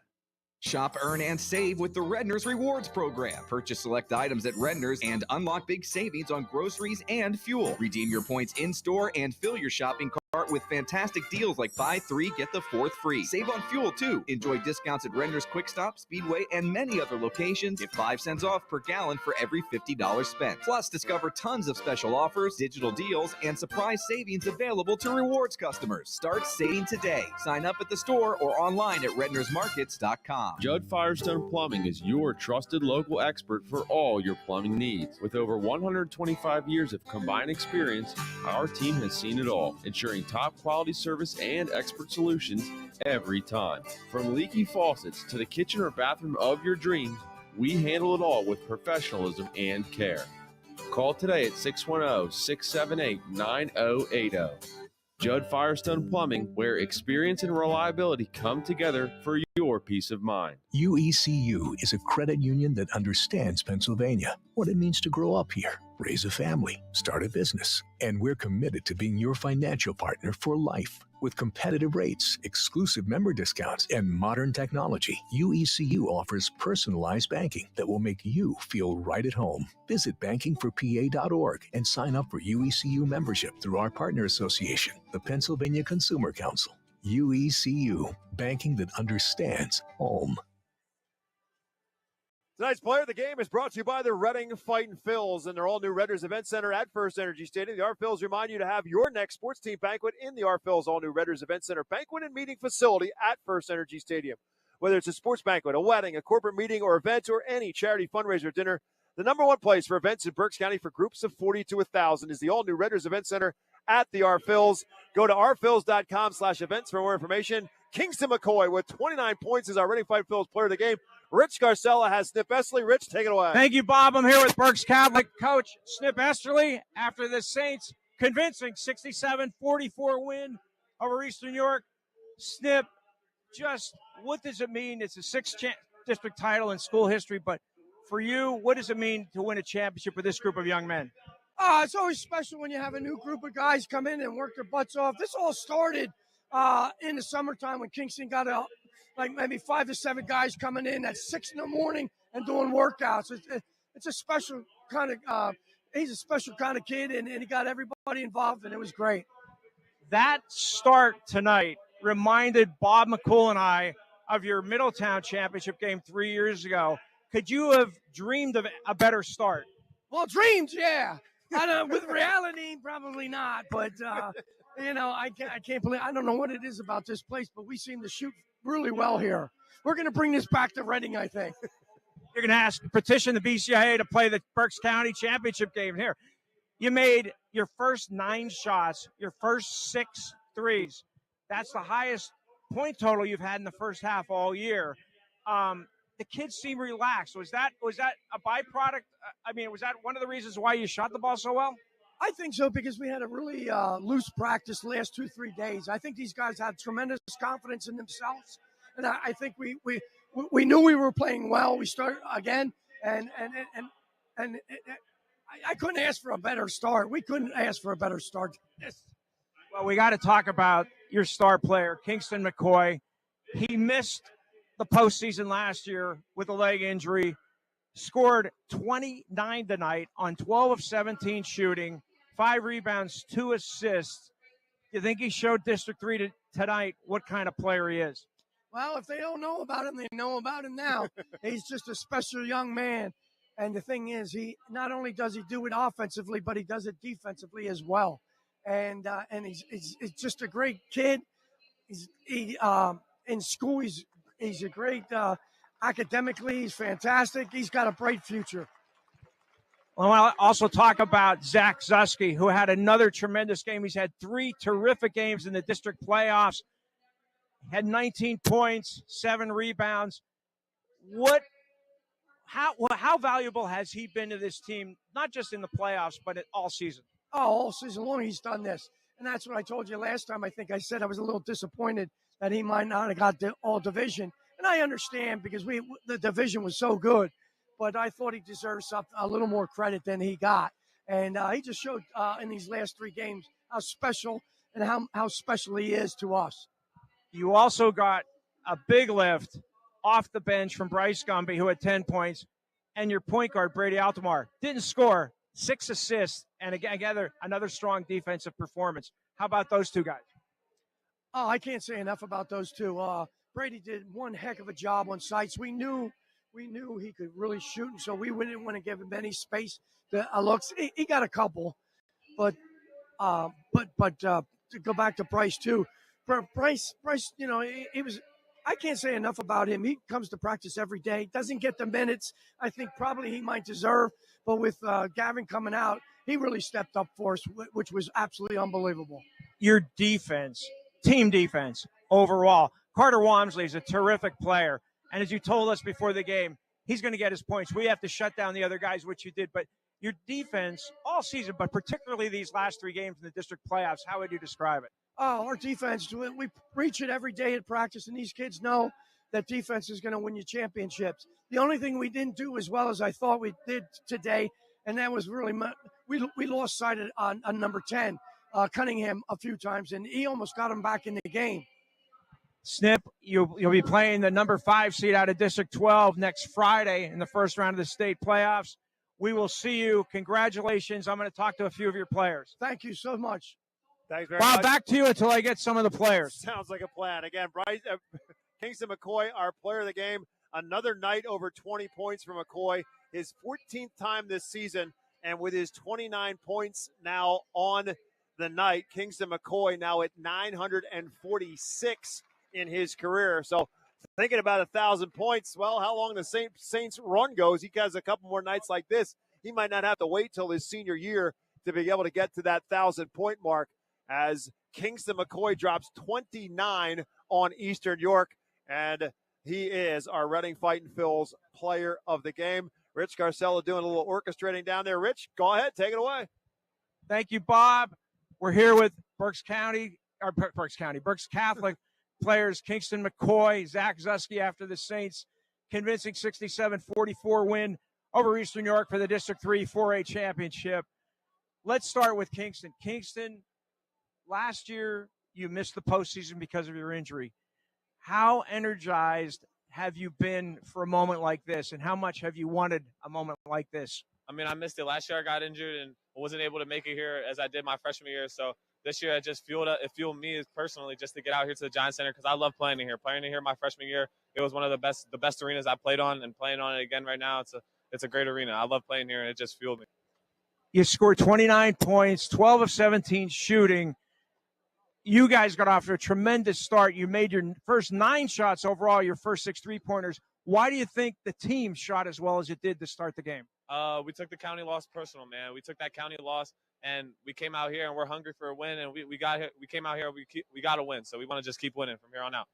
Shop, earn, and save with the Redner's Rewards Program. Purchase select items at Redner's and unlock big savings on groceries and fuel. Redeem your points in-store and fill your shopping cart with fantastic deals like buy 3, get the 4th free. Save on fuel, too. Enjoy discounts at Redner's Quick Stop, Speedway, and many other locations. Get 5 cents off per gallon for every $50 spent. Plus, discover tons of special offers, digital deals, and surprise savings available to rewards customers. Start saving today. Sign up at the store or online at rednersmarkets.com. Judd Firestone Plumbing is your trusted local expert for all your plumbing needs. With over 125 years of combined experience, our team has seen it all, ensuring top quality service and expert solutions every time. From leaky faucets to the kitchen or bathroom of your dreams, we handle it all with professionalism and care. Call today at 610-678-9080. Judd Firestone Plumbing, where experience and reliability come together for your peace of mind. WECU is a credit union that understands Pennsylvania, what it means to grow up here, raise a family, start a business. And we're committed to being your financial partner for life. With competitive rates, exclusive member discounts, and modern technology, WECU offers personalized banking that will make you feel right at home. Visit bankingforpa.org and sign up for WECU membership through our partner association, the Pennsylvania Consumer Council. WECU, banking that understands home. Tonight's player of the game is brought to you by the Reading Fightin' Phils and their all-new Redders Event Center at First Energy Stadium. The R-Phils remind you to have your next sports team banquet in the R-Phils all-new Redders Event Center banquet and meeting facility at First Energy Stadium. Whether it's a sports banquet, a wedding, a corporate meeting, or event, or any charity fundraiser or dinner, the number one place for events in Berks County for groups of 40 to 1,000 is the all-new Redders Event Center at the R-Phils. Go to rphils.com/events for more information. Kingston McCoy with 29 points is our Reading Fightin' Phils player of the game. Rich Garcella has Snip Esterly. Rich, take it away. Thank you, Bob. I'm here with Berks Catholic coach Snip Esterly after the Saints' convincing 67-44 win over Eastern York. Snip, just what does it mean? It's a sixth district title in school history, but for you, what does it mean to win a championship with this group of young men? It's always special when you have a new group of guys come in and work their butts off. This all started in the summertime when Kingston got like maybe 5 to 7 guys coming in at 6 in the morning and doing workouts. It's a special kind of he's a special kind of kid, and he got everybody involved, and it was great. That start tonight reminded Bob McCool and I of your Middletown championship game 3 years ago. Could you have dreamed of a better start? Well, dreams, yeah. I don't, with reality, probably not. But I can't believe. I don't know what it is about this place, but we seem to shoot really well here. We're going to bring this back to Reading, I think. You're going to petition the BCIA to play the Berks County championship game here. You made your first 9 shots, your first 6 threes. That's the highest point total you've had in the first half all year. The kids seem relaxed. Was that a byproduct? Was that one of the reasons why you shot the ball so well? I think so, because we had a really loose practice the last 2-3 days. I think these guys had tremendous confidence in themselves, and I think we knew we were playing well. We started again, and I couldn't ask for a better start. We couldn't ask for a better start. Well, we got to talk about your star player, Kingston McCoy. He missed the postseason last year with a leg injury, scored 29 tonight on 12 of 17 shooting, 5 rebounds, 2 assists. You think he showed District 3 tonight what kind of player he is? Well, if they don't know about him, they know about him now. He's just a special young man. And the thing is, he not only does he do it offensively, but he does it defensively as well. And he's just a great kid. In school, he's a great academically. He's fantastic. He's got a bright future. Well, I'll also talk about Zach Zusky, who had another tremendous game. He's had 3 terrific games in the district playoffs. Had 19 points, 7 rebounds. How valuable has he been to this team, not just in the playoffs, but all season? Oh, all season long he's done this. And that's what I told you last time. I think I said I was a little disappointed that he might not have got the all division. And I understand because the division was so good. But I thought he deserved a little more credit than he got. And he just showed in these last 3 games how special and how special he is to us. You also got a big lift off the bench from Bryce Gumby, who had 10 points, and your point guard, Brady Altamar, didn't score, 6 assists, and again, another strong defensive performance. How about those 2 guys? Oh, I can't say enough about those 2. Brady did one heck of a job on sites. We knew he could really shoot, and so we didn't want to give him any space to looks. He got a couple, but to go back to Bryce too. Bryce, he was. I can't say enough about him. He comes to practice every day. Doesn't get the minutes I think probably he might deserve, but with Gavin coming out, he really stepped up for us, which was absolutely unbelievable. Your defense, team defense overall. Carter Walmsley is a terrific player. And as you told us before the game, he's going to get his points. We have to shut down the other guys, which you did. But your defense all season, but particularly these last 3 games in the district playoffs, how would you describe it? Oh, our defense, we preach it every day at practice, and these kids know that defense is going to win you championships. The only thing we didn't do as well as I thought we did today, and that was really we lost sight on number 10, Cunningham, a few times, and he almost got him back in the game. Snip, you'll be playing the number 5 seed out of District 12 next Friday in the first round of the state playoffs. We will see you. Congratulations. I'm going to talk to a few of your players. Thank you so much. Thanks very Bob, much. back to you until I get some of the players. Sounds like a plan. Again, Kingston McCoy, our player of the game. Another night over 20 points from McCoy. His 14th time this season, and with his 29 points now on the night, Kingston McCoy now at 946 in his career. So thinking about 1,000 points, well, how long the Saints run goes, he has a couple more nights like this. He might not have to wait till his senior year to be able to get to that 1,000-point mark, as Kingston McCoy drops 29 on Eastern York, and he is our Reading Fightin' Phil's player of the game. Rich Garcella doing a little orchestrating down there. Rich, go ahead, take it away. Thank you, Bob. We're here with Berks Catholic players, Kingston McCoy, Zach Zusky after the Saints' convincing 67-44 win over Eastern York for the District 3 4A championship. Let's start with Kingston. Kingston, last year you missed the postseason because of your injury. How energized have you been for a moment like this, and how much have you wanted a moment like this? I mean, I missed it. Last year I got injured and wasn't able to make it here as I did my freshman year. So this year it just fueled me personally just to get out here to the Giant Center, because I love playing in here. Playing in here my freshman year, it was one of the best arenas I played on, and playing on it again right now, it's a great arena. I love playing here, and it just fueled me. You scored 29 points, 12 of 17 shooting. You guys got off to a tremendous start. You made your first 9 shots overall, your first 6 3-pointers. Why do you think the team shot as well as it did to start the game? We took the county loss personal, man. We took that county loss, and we came out here, and we're hungry for a win, and we got here. We came out here, we got to win, so we want to just keep winning from here on out.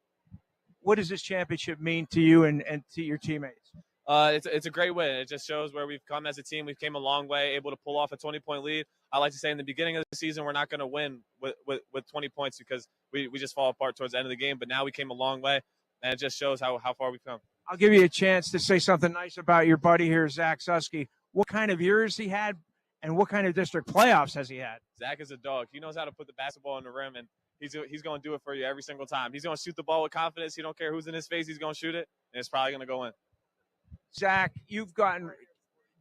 What does this championship mean to you and to your teammates? It's a great win. It just shows where we've come as a team. We've came a long way, able to pull off a 20-point lead. I like to say in the beginning of the season, we're not going to win with 20 points because we just fall apart towards the end of the game. But now we came a long way, and it just shows how far we've come. I'll give you a chance to say something nice about your buddy here, Zach Zusky. What kind of years he had, and what kind of district playoffs has he had? Zach is a dog. He knows how to put the basketball in the rim, and he's going to do it for you every single time. He's going to shoot the ball with confidence. He don't care who's in his face. He's going to shoot it, and it's probably going to go in. Zach, you've gotten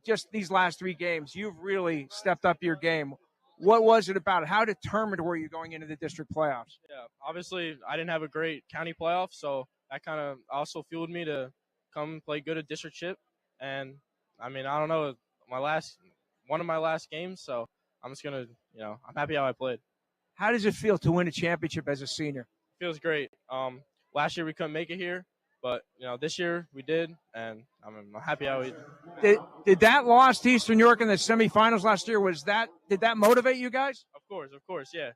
just these last 3 games, you've really stepped up your game. What was it about it? How determined were you going into the district playoffs? Yeah, obviously I didn't have a great county playoff, so that kind of also fueled me to come play good at district chip. And I mean, I don't know, one of my last games, so I'm just gonna, I'm happy how I played. How does it feel to win a championship as a senior? Feels great. Last year we couldn't make it here, but this year we did, and I'm happy how we. Did that loss to Eastern York in the semifinals last year, did that motivate you guys? Of course, yeah.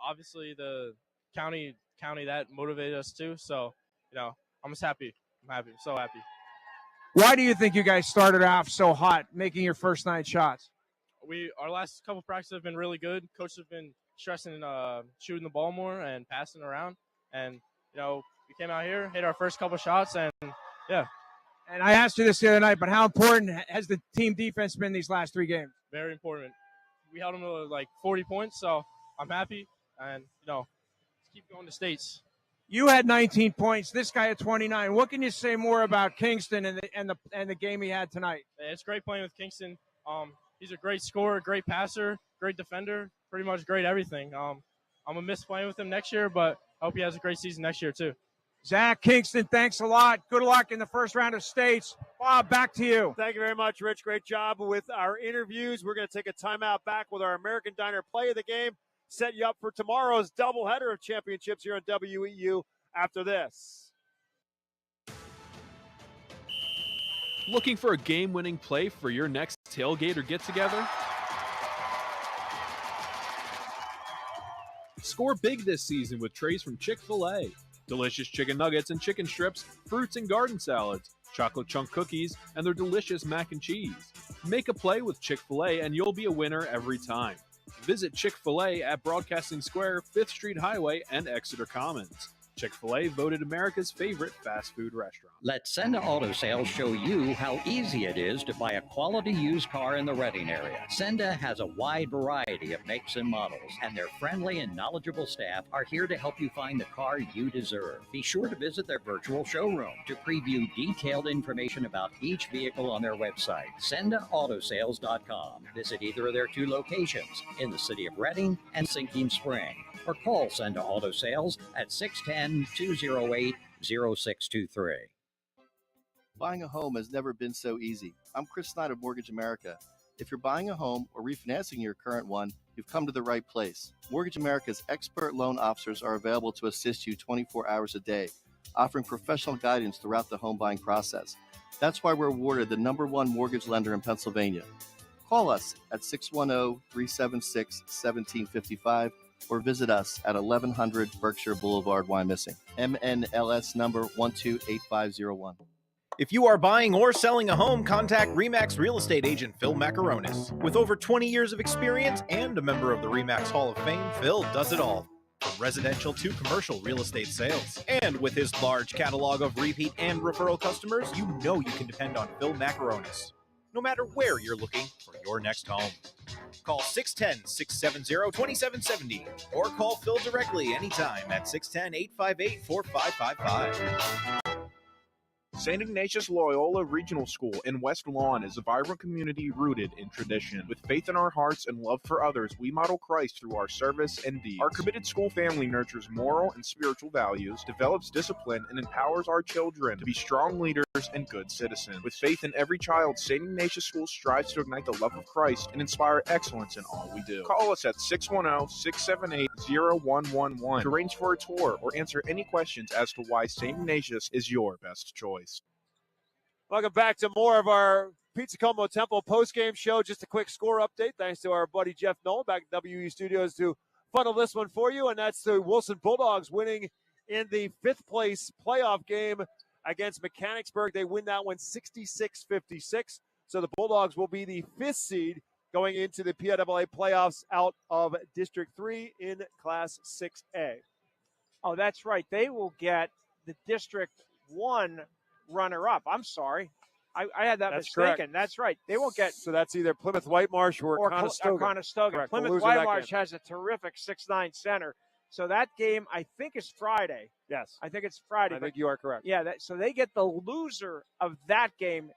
Obviously the county that motivated us too. So, I'm just happy. I'm so happy. Why do you think you guys started off so hot, making your first 9 shots? Our last couple practices have been really good. Coaches have been stressing shooting the ball more and passing around, and we came out here, hit our first couple shots, and yeah. And I asked you this the other night, but how important has the team defense been these last 3 games? Very important. We held them to like 40 points, so I'm happy, and let's keep going to states. You had 19 points. This guy had 29. What can you say more about Kingston and the game he had tonight? It's great playing with Kingston. He's a great scorer, great passer, great defender, pretty much great everything. I'm gonna miss playing with him next year, but I hope he has a great season next year too. Zach Kingston, thanks a lot. Good luck in the first round of states. Bob, back to you. Thank you very much, Rich. Great job with our interviews. We're going to take a timeout back with our American Diner play of the game. Set you up for tomorrow's doubleheader of championships here on WEEU after this. Looking for a game-winning play for your next tailgate or get-together? Score big this season with trays from Chick-fil-A. Delicious chicken nuggets and chicken strips, fruits and garden salads, chocolate chunk cookies, and their delicious mac and cheese. Make a play with Chick-fil-A and you'll be a winner every time. Visit Chick-fil-A at Broadcasting Square, 5th Street Highway, and Exeter Commons. Chick-fil-A voted America's favorite fast food restaurant. Let Senda Auto Sales show you how easy it is to buy a quality used car in the Reading area. Senda has a wide variety of makes and models, and their friendly and knowledgeable staff are here to help you find the car you deserve. Be sure to visit their virtual showroom to preview detailed information about each vehicle on their website, SendaAutosales.com. Visit either of their 2 locations in the city of Reading and Sinking Spring, or call Senda Auto Sales at 610-208-0623. Buying a home has never been so easy. I'm Chris Knight of Mortgage America. If you're buying a home or refinancing your current one, you've come to the right place. Mortgage America's expert loan officers are available to assist you 24 hours a day, offering professional guidance throughout the home buying process. That's why we're awarded the #1 mortgage lender in Pennsylvania. Call us at 610-376-1755 or visit us at 1100 Berkshire Boulevard, Wyomissing. MNLS number 128501. If you are buying or selling a home, contact RE/MAX real estate agent Phil Macaronis. With over 20 years of experience and a member of the RE/MAX Hall of Fame, Phil does it all, from residential to commercial real estate sales. And with his large catalog of repeat and referral customers, you know you can depend on Phil Macaronis, no matter where you're looking for your next home. Call 610-670-2770 or call Phil directly anytime at 610-858-4555. St. Ignatius Loyola Regional School in West Lawn is a vibrant community rooted in tradition. With faith in our hearts and love for others, we model Christ through our service and deeds. Our committed school family nurtures moral and spiritual values, develops discipline, and empowers our children to be strong leaders and good citizens. With faith in every child, St. Ignatius School strives to ignite the love of Christ and inspire excellence in all we do. Call us at 610-678-0111 to arrange for a tour or answer any questions as to why St. Ignatius is your best choice. Welcome back to more of our Pizza Como Temple postgame show. Just a quick score update, thanks to our buddy Jeff Nolan back at WE Studios to funnel this one for you, and that's the Wilson Bulldogs winning in the 5th place playoff game against Mechanicsburg. They win that one 66-56, so the Bulldogs will be the 5th seed going into the PIAA playoffs out of District 3 in Class 6A. Oh, that's right. They will get the District 1 runner-up. I'm sorry. I had that That's mistaken. correct. That's right. They won't get... So that's either Plymouth Whitemarsh or Conestoga. Conestoga. Correct. Plymouth Whitemarsh has a terrific 6'9" center. So that game, I think, is Friday. Yes. I think it's Friday. I think you are correct. Yeah, so they get the loser of that game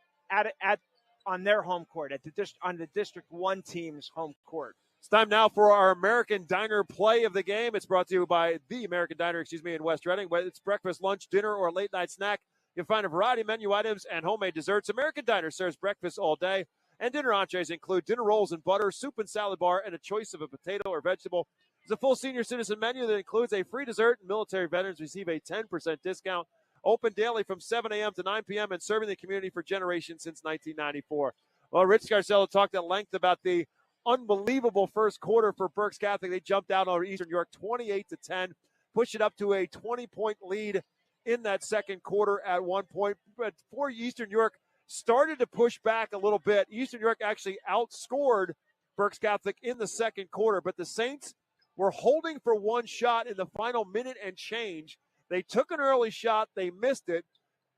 on their home court, on the District 1 team's home court. It's time now for our American Diner play of the game. It's brought to you by the American Diner, in West Reading. Whether it's breakfast, lunch, dinner, or late night snack, you'll find a variety of menu items and homemade desserts. American Diner serves breakfast all day, and dinner entrees include dinner rolls and butter, soup and salad bar, and a choice of a potato or vegetable. There's a full senior citizen menu that includes a free dessert, and military veterans receive a 10% discount. Open daily from 7 a.m. to 9 p.m. and serving the community for generations since 1994. Well, Rich Scarcella talked at length about the unbelievable first quarter for Berks Catholic. They jumped out on Eastern York 28-10, pushed it up to a 20-point lead in that second quarter at one point. But before Eastern York started to push back a little bit, Eastern York actually outscored Berks Catholic in the second quarter. But the Saints were holding for one shot in the final minute and change. They took an early shot. They missed it.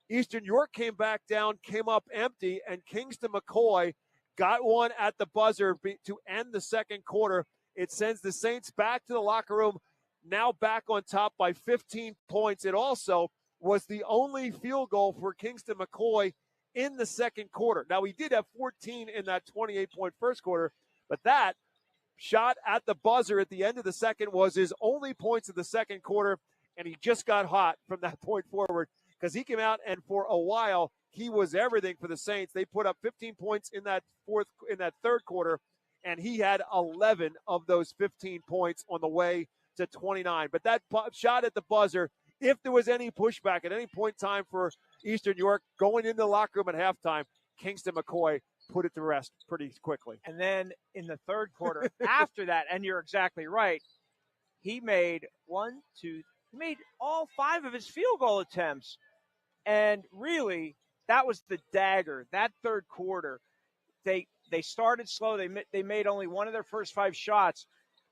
Eastern York came back down, came up empty, and Kingston McCoy got one at the buzzer to end the second quarter. It sends the Saints back to the locker room, now back on top by 15 points. It also was the only field goal for Kingston McCoy in the second quarter. Now, he did have 14 in that 28-point first quarter, but that shot at the buzzer at the end of the second was his only points of the second quarter, and he just got hot from that point forward because he came out and for a while he was everything for the Saints. They put up 15 points in that third quarter, and he had 11 of those 15 points on the way to 29. But that shot at the buzzer, if there was any pushback at any point in time for Eastern York going into the locker room at halftime, Kingston McCoy put it to rest pretty quickly. And then in the third quarter, after that, and you're exactly right, he made he made all 5 of his field goal attempts. And really, that was the dagger. That third quarter, they started slow. They made only one of their first 5 shots,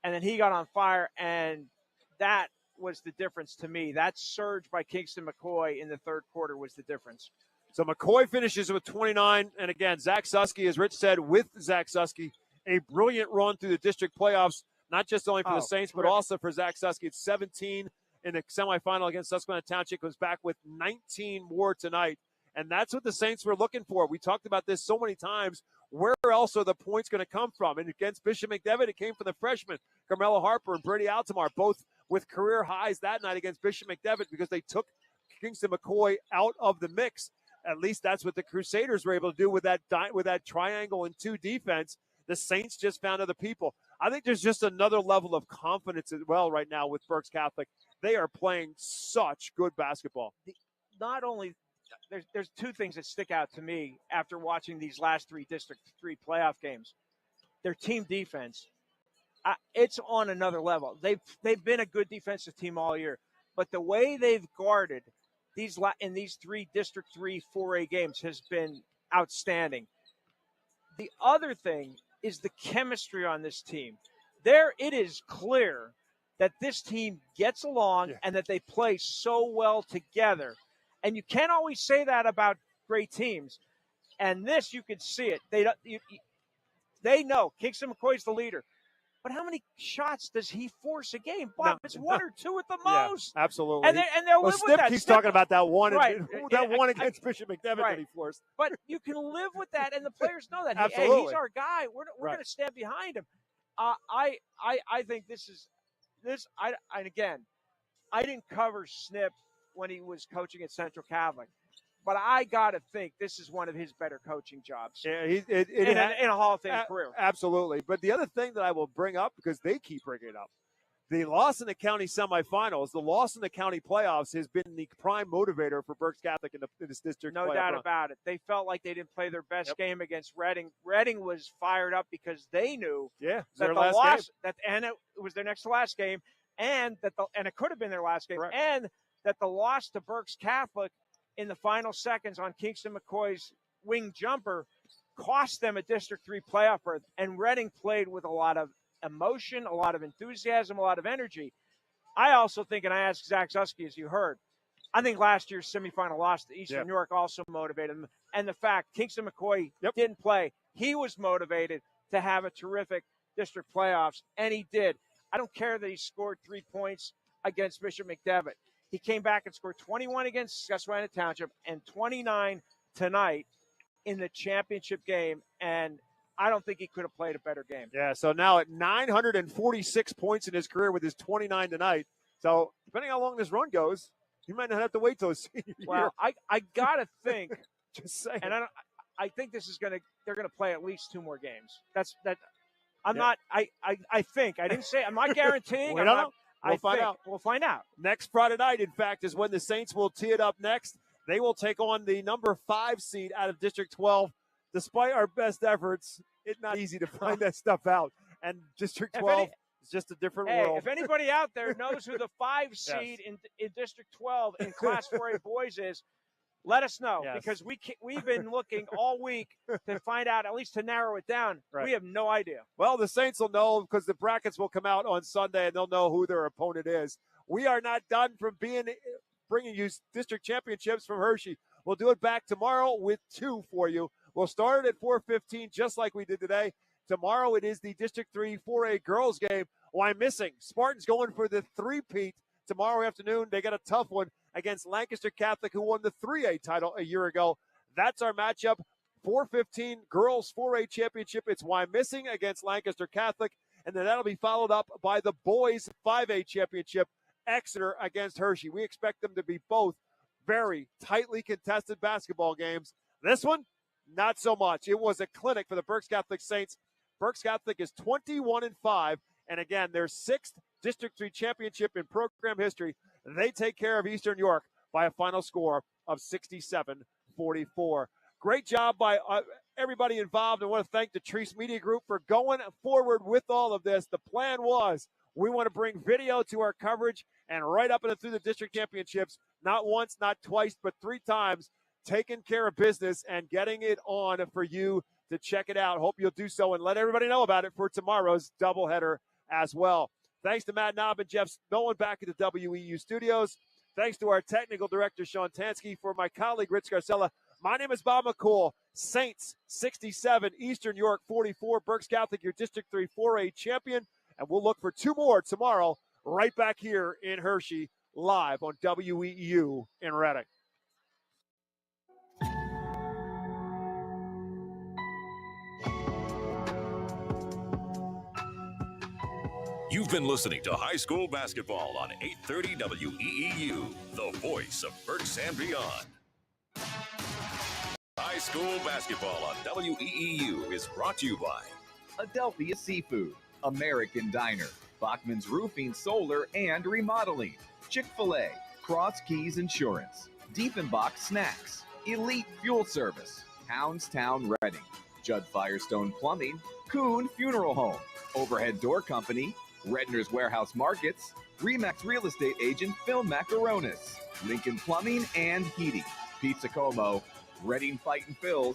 and then he got on fire, and that was the difference to me. That surge by Kingston McCoy in the third quarter was the difference. So McCoy finishes with 29, and again, Zach Susky, as Rich said, with Zach Susky, a brilliant run through the district playoffs, not just only for the Saints, but also for Zach Susky. It's 17 in the semifinal against Susquehanna Township, comes back with 19 more tonight. And that's what the Saints were looking for. We talked about this so many times. Where else are the points going to come from? And against Bishop McDevitt, it came from the freshmen, Carmelo Harper and Brady Altamar, both with career highs that night against Bishop McDevitt because they took Kingston McCoy out of the mix. At least that's what the Crusaders were able to do with that triangle and 2 defense. The Saints just found other people. I think there's just another level of confidence as well right now with Berks Catholic. They are playing such good basketball. Not only there's 2 things that stick out to me after watching these last 3 District 3 playoff games. Their team defense, it's on another level. They've been a good defensive team all year, but the way they've guarded in these 3 District 3 4A games has been outstanding. The other thing is the chemistry on this team. It is clear that this team gets along and that they play so well together. And you can't always say that about great teams. And this, you can see it. They know Kingston McCoy's the leader. But how many shots does he force a game? Bob, it's 1 or 2 at the most. Yeah, absolutely. And they'll live with that. He's talking about that one, right. that one against Bishop McDevitt that he forced. But you can live with that, and the players know that. Absolutely. Hey, he's our guy. We're going to stand behind him. I think this. And again, I didn't cover Snip when he was coaching at Central Catholic. But I got to think this is one of his better coaching jobs in a Hall of Fame career. Absolutely. But the other thing that I will bring up, because they keep bringing it up, the loss in the county semifinals, the loss in the county playoffs has been the prime motivator for Berks Catholic in this district. No doubt about it. They felt like they didn't play their best game against Reading. Reading was fired up because they knew that their the last loss, game. and it was their next to last game, and it could have been their last game, and that the loss to Berks Catholic in the final seconds on Kingston McCoy's wing jumper cost them a District 3 playoff berth. And Reading played with a lot of emotion, a lot of enthusiasm, a lot of energy. I also think, and I asked Zach Susky, as you heard, I think last year's semifinal loss to Eastern York also motivated him. And the fact Kingston McCoy didn't play, he was motivated to have a terrific district playoffs, and he did. I don't care that he scored 3 points against Bishop McDevitt. He came back and scored 21 against Susquehanna Township and 29 tonight in the championship game. And I don't think he could have played a better game. Yeah, so now at 946 points in his career with his 29 tonight. So depending how long this run goes, he might not have to wait till his senior year. Well, I gotta think. Just saying. And I think this is they're gonna play at least 2 more games. I'm Yeah. not. I think. I didn't say. I'm not guaranteeing. We I'm don't not- know. We'll find out. We'll find out. Next Friday night, in fact, is when the Saints will tee it up next. They will take on the number 5 seed out of District 12. Despite our best efforts, it's not easy to find that stuff out. And District 12 is just a different world. If anybody out there knows who the 5 seed in District 12 in Class 4A boys is, let us know, because we've been looking all week to find out, at least to narrow it down. Right. We have no idea. Well, the Saints will know because the brackets will come out on Sunday, and they'll know who their opponent is. We are not done from bringing you district championships from Hershey. We'll do it back tomorrow with 2 for you. We'll start at 4:15, just like we did today. Tomorrow it is the District 3 4A girls game. Why missing? Spartans going for the 3-peat tomorrow afternoon. They got a tough one against Lancaster Catholic, who won the 3A title a year ago. That's our matchup. 4:15 girls 4A championship. It's Why missing against Lancaster Catholic, and then that'll be followed up by the boys 5A championship, Exeter against Hershey. We expect them to be both very tightly contested basketball games. This one, not so much. It was a clinic for the Berks Catholic Saints. Berks Catholic is 21-5, and again, their 6th District 3 championship in program history. They take care of Eastern York by a final score of 67-44. Great job by everybody involved. I want to thank the Treese Media Group for going forward with all of this. The plan was we want to bring video to our coverage and right up and through the district championships, not once, not twice, but 3 times, taking care of business and getting it on for you to check it out. Hope you'll do so and let everybody know about it for tomorrow's doubleheader as well. Thanks to Matt Knob and Jeff Nolan back at the WEEU studios. Thanks to our technical director, Sean Tansky. For my colleague, Rich Garcella, my name is Bob McCool. Saints 67, Eastern York 44, Berks Catholic, your District 3 4A champion. And we'll look for 2 more tomorrow right back here in Hershey, live on WEEU in Reading. You've been listening to High School Basketball on 830 WEEU, the voice of Berks and beyond. High School Basketball on WEEU is brought to you by Adelphia Seafood, American Diner, Bachman's Roofing, Solar, and Remodeling, Chick-fil-A, Cross Keys Insurance, Diefenbach Snacks, Elite Fuel Service, Houndstown Reading, Judd Firestone Plumbing, Kuhn Funeral Home, Overhead Door Company, Redner's Warehouse Markets, Remax Real Estate Agent Phil Macaronis, Lincoln Plumbing and Heating, Pizza Como, Reading Fightin' Phil's,